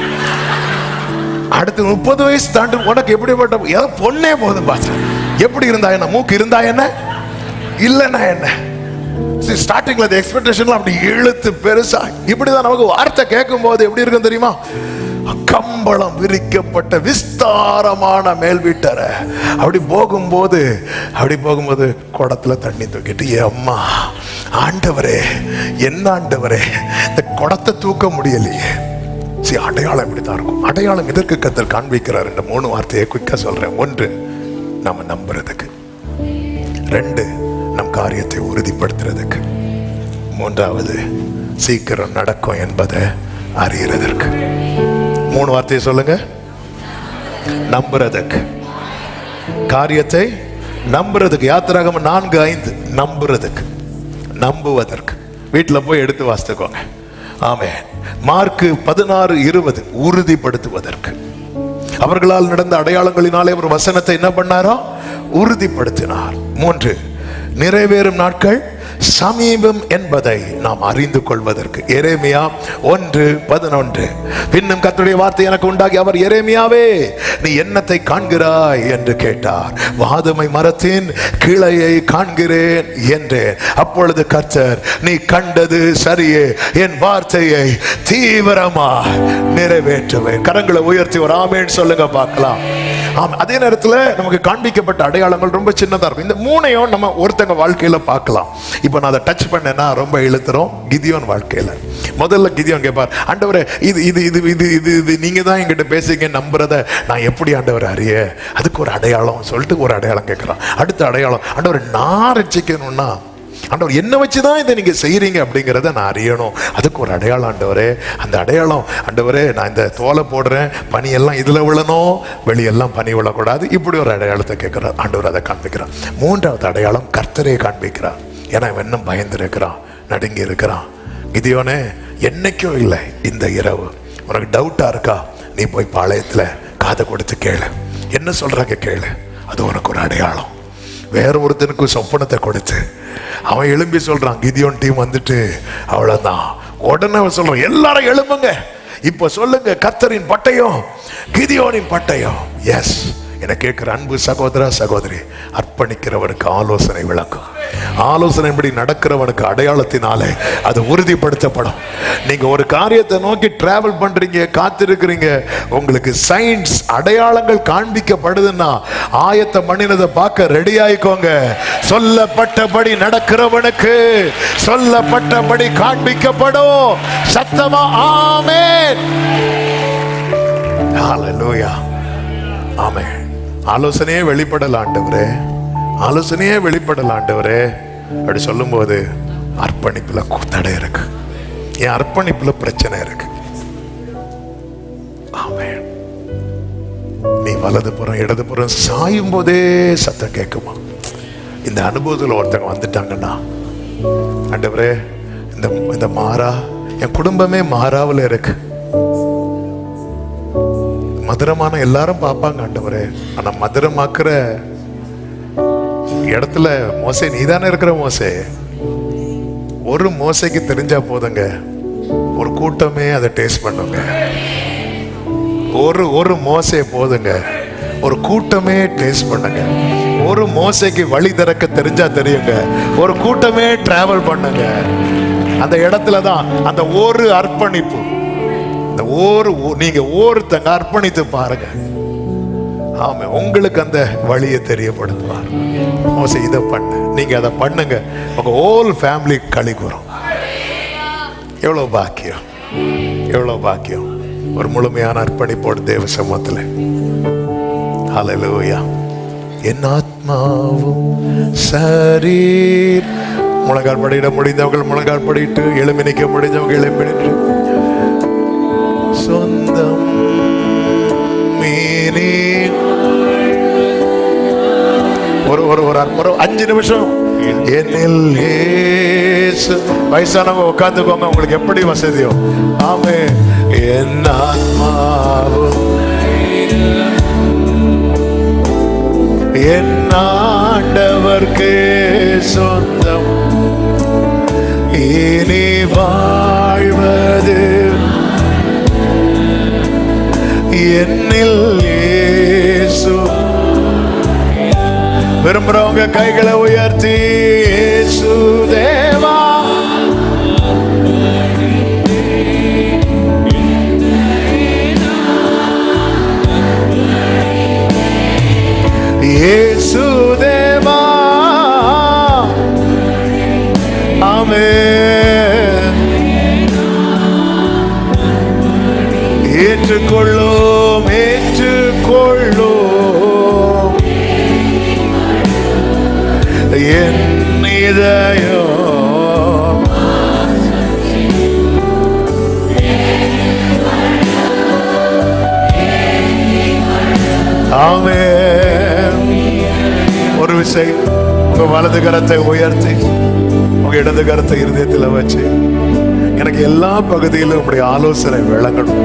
அடுத்து 30 வயசு தாண்டி உனக்கு எப்படிப்பட்ட பொண்ணே போதும் பாஸ்டர். எப்படி இருந்தா என்ன? மூக்கு இருந்தா என்ன, இல்லைன்னா என்ன? ஸ்டார்டிங்ல அந்த எக்ஸ்பெக்டேஷன் அப்படி இழுத்து பெருசா இப்படிதான் நமக்கு வார்த்தை கேட்கும் போது எப்படி இருக்கும் தெரியுமா? கம்பளம் விரிக்கப்பட்ட விஸ்தாரமான மேல் வீட்டறை. அப்படி போகும்போது குடத்துல தண்ணி தூக்கிட்டு, அம்மா ஆண்டவரே, என்ன ஆண்டவரே, இந்த குடத்தை தூக்க முடியலையே. சரி, அடையாளம் இப்படித்தான் இருக்கும். அடையாளம் எதற்கு கர்த்தர் காண்பிக்கிறார்? இந்த 3 வார்த்தையை குயிக்கா சொல்றேன். 1, நம்ம நம்புறதுக்கு. 2, நம் காரியத்தை உறுதிப்படுத்துறதுக்கு. 3வது, சீக்கிரம் நடக்கும் என்பதை அறியறதற்கு. 3 வார்த்தையை சொல்லுங்க. நம்புறதுக்கு, காரியத்தை நம்புறதுக்கு. யாத்திராகமம் 4:5 நம்புறதுக்கு, நம்புவதற்கு. வீட்டில் போய் எடுத்து வாசித்துக்கோங்க. ஆமென். மார்க்கு 16:20 உறுதிப்படுத்துவதற்கு. அவர்களால் நடந்த அடையாளங்களினாலே ஒரு வசனத்தை என்ன பண்ணாரோ? உறுதிப்படுத்தினார். 3, நிறைவேறும் நாட்கள் சமீபம் என்பதை நாம் அறிந்து கொள்வதற்கு. எரேமியா 1:11 பின்னும் கர்த்தருடைய வார்த்தை எனக்கு உண்டாகி, அவர் எரேமியாவே நீ என்னத்தை காண்கிறாய் என்று கேட்டார். வாதுமை மரத்தின் கிளையை காண்கிறேன் என்றேன். அப்பொழுது கர்த்தர், நீ கண்டது சரியே, என் வார்த்தையை தீவிரமா நிறைவேற்றுவேன். கரங்களை உயர்த்தி ஒரு ஆமென் சொல்லுங்க பார்க்கலாம். அதே நேரத்தில் நமக்கு காண்பிக்கப்பட்ட அடையாளங்கள் ரொம்ப சின்னதா இருக்கும். இந்த 3ஐயும் நம்ம ஒருத்தங்க வாழ்க்கையில பார்க்கலாம். இப்ப நான் அதை டச் பண்ணேன்னா ரொம்ப இழுத்துறோம். கிதியோன் வாழ்க்கையில முதல்ல கிதியோன் கேட்பார், ஆண்டவரே இது இது இது இது இது இது நீங்க தான் என்கிட்ட பேசுங்க, நம்புறத நான் எப்படி ஆண்டவர் அறிய? அதுக்கு ஒரு அடையாளம் சொல்லிட்டு ஒரு அடையாளம் கேட்கிறான். அடுத்த அடையாளம், ஆண்டவர் நான் ரட்சிக்கணும்னா ஆண்டவர் என்ன வச்சுதான் இதை நீங்க செய்யறீங்க அப்படிங்கிறத நான் அறியணும். அதுக்கு ஒரு அடையாளம் ஆண்டவரே. அந்த அடையாளம், ஆண்டவரே நான் இந்த தோலை போடுறேன், பனியெல்லாம் இதுல விழணும், வெளியெல்லாம் பனி விழக்கூடாது. இப்படி ஒரு அடையாளத்தை கேட்கிறார். ஆண்டவர் அதை காண்பிக்கிறார். 3வது அடையாளம் கர்த்தரே காண்பிக்கிறார். ஏன்னா இன்னும் பயந்து இருக்கிறான், நடுங்கி இருக்கிறான். கிதியோனே, என்னைக்கோ இல்லை, இந்த இரவு உனக்கு டவுட்டா இருக்கா? நீ போய் பாளையத்துல காதை கொடுத்து கேளு, என்ன சொல்றாங்க கேளு. அது உனக்கு ஒரு அடையாளம். வேற ஒருத்தனுக்கு சொப்பனத்தை கொடுத்து அவன் எழும்பி சொல்றான், கிதியோன் டீம் வந்துட்டு அவ்வளவுதான். உடனே அவன் சொல்றான், எல்லாரும் எழும்புங்க, இப்ப சொல்லுங்க, கர்த்தரின் பட்டயம் கிதியோனின் பட்டயம். எஸ், என கேட்கிற அன்பு சகோதர சகோதரி, அர்ப்பணிக்கிறவருக்கு ஆலோசனை விளக்கும். ஆலோசனைப்படி நடக்கிறவனுக்கு அடையாளத்தினாலே அது உறுதிப்படுத்தப்படும். நீங்க ஒரு காரியத்தை நோக்கி டிராவல் பண்றீங்க, காத்திருக்கிறீங்க, உங்களுக்கு சயின்ஸ் அடையாளங்கள் காண்பிக்கப்படுதுன்னா ஆயத்த மண்ணினதை பார்க்க ரெடி ஆயிக்கோங்க. சொல்லப்பட்டபடி நடக்கிறவனுக்கு சொல்லப்பட்டபடி காண்பிக்கப்படும். சத்தமா ஆமென். ஹல்லேலூயா. ஆமென். ஆலோசனையே வெளிப்படல ஆண்டவரே, ஆலோசனையே வெளிப்படல ஆண்டவரே அப்படி சொல்லும்போது அர்ப்பணிப்புல தடை இருக்கு, என் அர்ப்பணிப்புல பிரச்சனை இருக்கு. ஆமென். நீ வலதுபுறம் இடதுபுறம் சாயும் போதே சத்தம் கேட்குமா? இந்த அனுபவத்தில் ஒருத்தங்க வந்துட்டாங்கன்னா, ஆண்டவரே இந்த மாறா என் குடும்பமே மாறாவில் இருக்கு, மதுரமான எல்லாரும் பார்ப்பாங்க ஆண்டவரே, ஆனா மதுரமாக்குற இடத்துல மோசே நீதானே இருக்கிற மோசே. ஒரு மோசைக்கு தெரிஞ்சா போதுங்க, ஒரு கூட்டமே அதை டேஸ்ட் பண்ணுங்க. ஒரு மோசே போதுங்க, ஒரு கூட்டமே டேஸ்ட் பண்ணுங்க. ஒரு மோசைக்கு வழி திறக்க தெரிஞ்சா தெரியுங்க, ஒரு கூட்டமே டிராவல் பண்ணுங்க. அந்த இடத்துல தான் அந்த ஒரு அர்ப்பணிப்பு, அந்த நீங்க ஒருத்தங்க அர்ப்பணித்து பாருங்க. ஆமா, உங்களுக்கு அந்த வழியை தெரியப்படுத்துவார். மோசே இதை பண்ணு, நீங்க அதை பண்ணுங்க, உங்க ஹோல் ஃபேமிலி களி கூறும். எவ்வளவு பாக்கியம், எவ்வளவு பாக்கியம். ஒரு முழுமையான அர்ப்பணிப்போடு தேவ சமூகத்தில். ஹல்லேலூயா. என் ஆத்மாவும் சரீர், முழங்கால் படியிட முடிந்தவர்கள் முழங்கால் படிட்டு, எழும்பி நிற்க முடிஞ்சவங்க எழும்பி நின்று, சொந்தம் மீனே. ஒரு 5 நிமிஷம் என்னில் இயேசு. வயசானவங்க உட்காந்துக்கோங்க, உங்களுக்கு எப்படி வசதியோ. ஆமே. என் ஆத்மாவும் என் ஆண்டவர்க்கு சொந்தம், இனி வாழ்வது என்னில் இயேசு. விரும்புறவங்க கைகளை உயர்த்தி, இயேசு தேவா இயேசு தேவா. ஆமென். ஏற்றுக்கொள்ளும், ஏற்றுக்கொள்ளும் என் இதயம். ஆமென். ஒரு விசை உங்க வலது கரத்தை உயர்த்தி உங்க இடது கரத்தை இருதயத்தில் வச்சு, எனக்கு எல்லா பகுதியிலும் உங்களுடைய ஆலோசனை விளங்கணும்.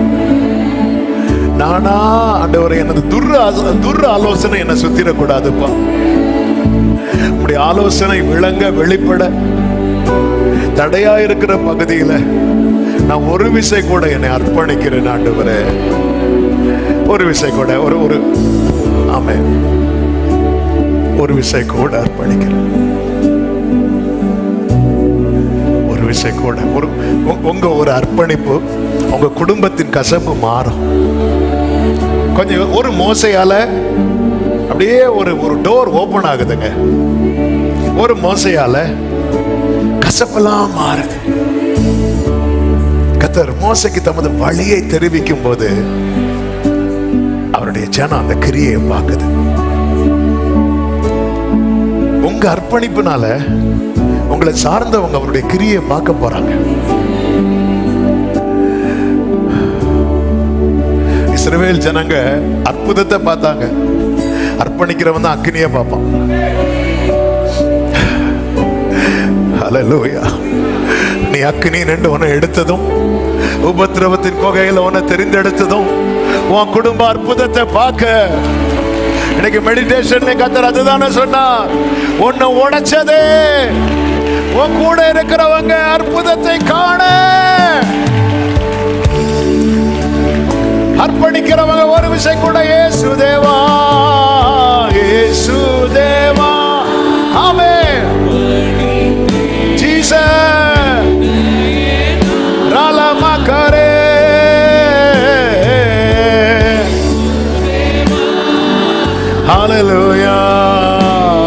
நானா ஆண்டவரே, எனது துர் ஆலோசனை என்னை சுத்திரக்கூடாதுப்பா. உங்களுடைய ஆலோசனை விளங்க வெளிப்பட தடையா இருக்கிற பகுதியில நான் ஒரு விசை கூட என்னை அர்ப்பணிக்கிறேன் ஆண்டவரே. ஒரு விசை கூட ஒரு ஆமென், ஒரு விசை கூட அர்ப்பணிக்கிறேன். ஒரு விசை கூட உங்க ஒரு அர்ப்பணிப்பு உங்க குடும்பத்தின் கசப்பு மாறும். கொஞ்சம் ஒரு மோசையால அப்படியே ஒரு டோர் ஓபன் ஆகுதுங்க. ஒரு மோசையால கசப்பெல்லாம் மாறுது. கர்த்தர் மோசைக்கு தமது வழியை தெரிவிக்கும் போது அவருடைய ஜனம் அந்த கிரியை பார்க்குது. உங்க அர்ப்பணிப்புனால உங்களை சார்ந்தவங்க அவருடைய கிரியை பார்க்க போறாங்க. இஸ்ரவேல் ஜனங்க அற்புதத்தை பார்த்தாங்க, அர்ப்பணிக்கிறவன் தான் அக்னியை பார்ப்பான். ஹல்லேலூயா. நீ அக்னி நின்று உன்னை எடுத்ததும், உபத்திரவத்தின் கொகையில் உன்னை தெரிந்தெடுத்ததும், உன் குடும்ப அற்புதத்தை பார்க்க. இன்னைக்கு மெடிடேஷன் கர்த்தர் அதுதானே சொன்னார். உன்னை உடைச்சதே உன் கூட இருக்கிறவங்க அற்புதத்தை காண. அர்ப்பணிக்கிறவங்க ஒரு விஷயம் கூட, இயேசு தேவா, இயேசு தேவா. ஆமென். ஹalleluya.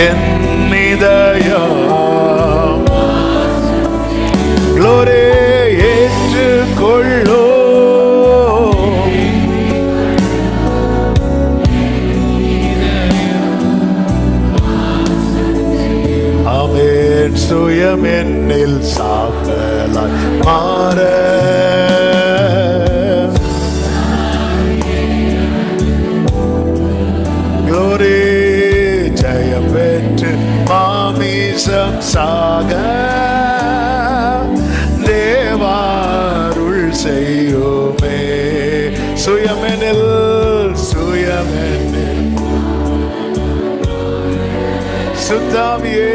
என் இதயம் glory ஏற்றுக்கொள்ளோ. ஆமென். சுயம் என்னில் சாம்பலாய் மாற glory ஜெயம் பெற்று மாமிசம் சாக தேவாருள் செய்யுமே. சுயமெனில் சுயமெனில் சுத்தாமியே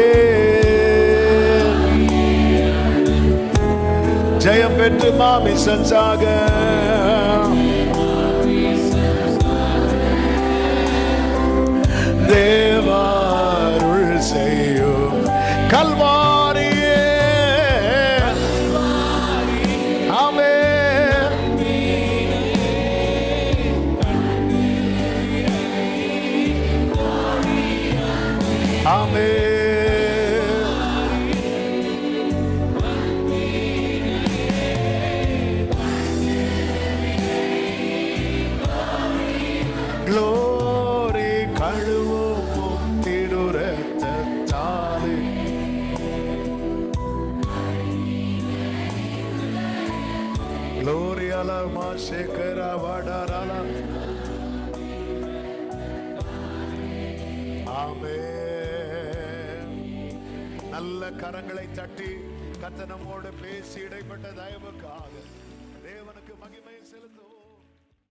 ஜெயம் பெற்று மாமிசம் சாக தேவாருள் செய்யும் கல்வாரியே. ஆமென். ஆமென். glory கழுவும் திருரத்தத்தாலே glory alama shekara vadarala. ஆமென். நல்ல கரங்களை தட்டி கர்த்தர் நம்மோடு பேசி இடைப்பட்ட தயவுக்காக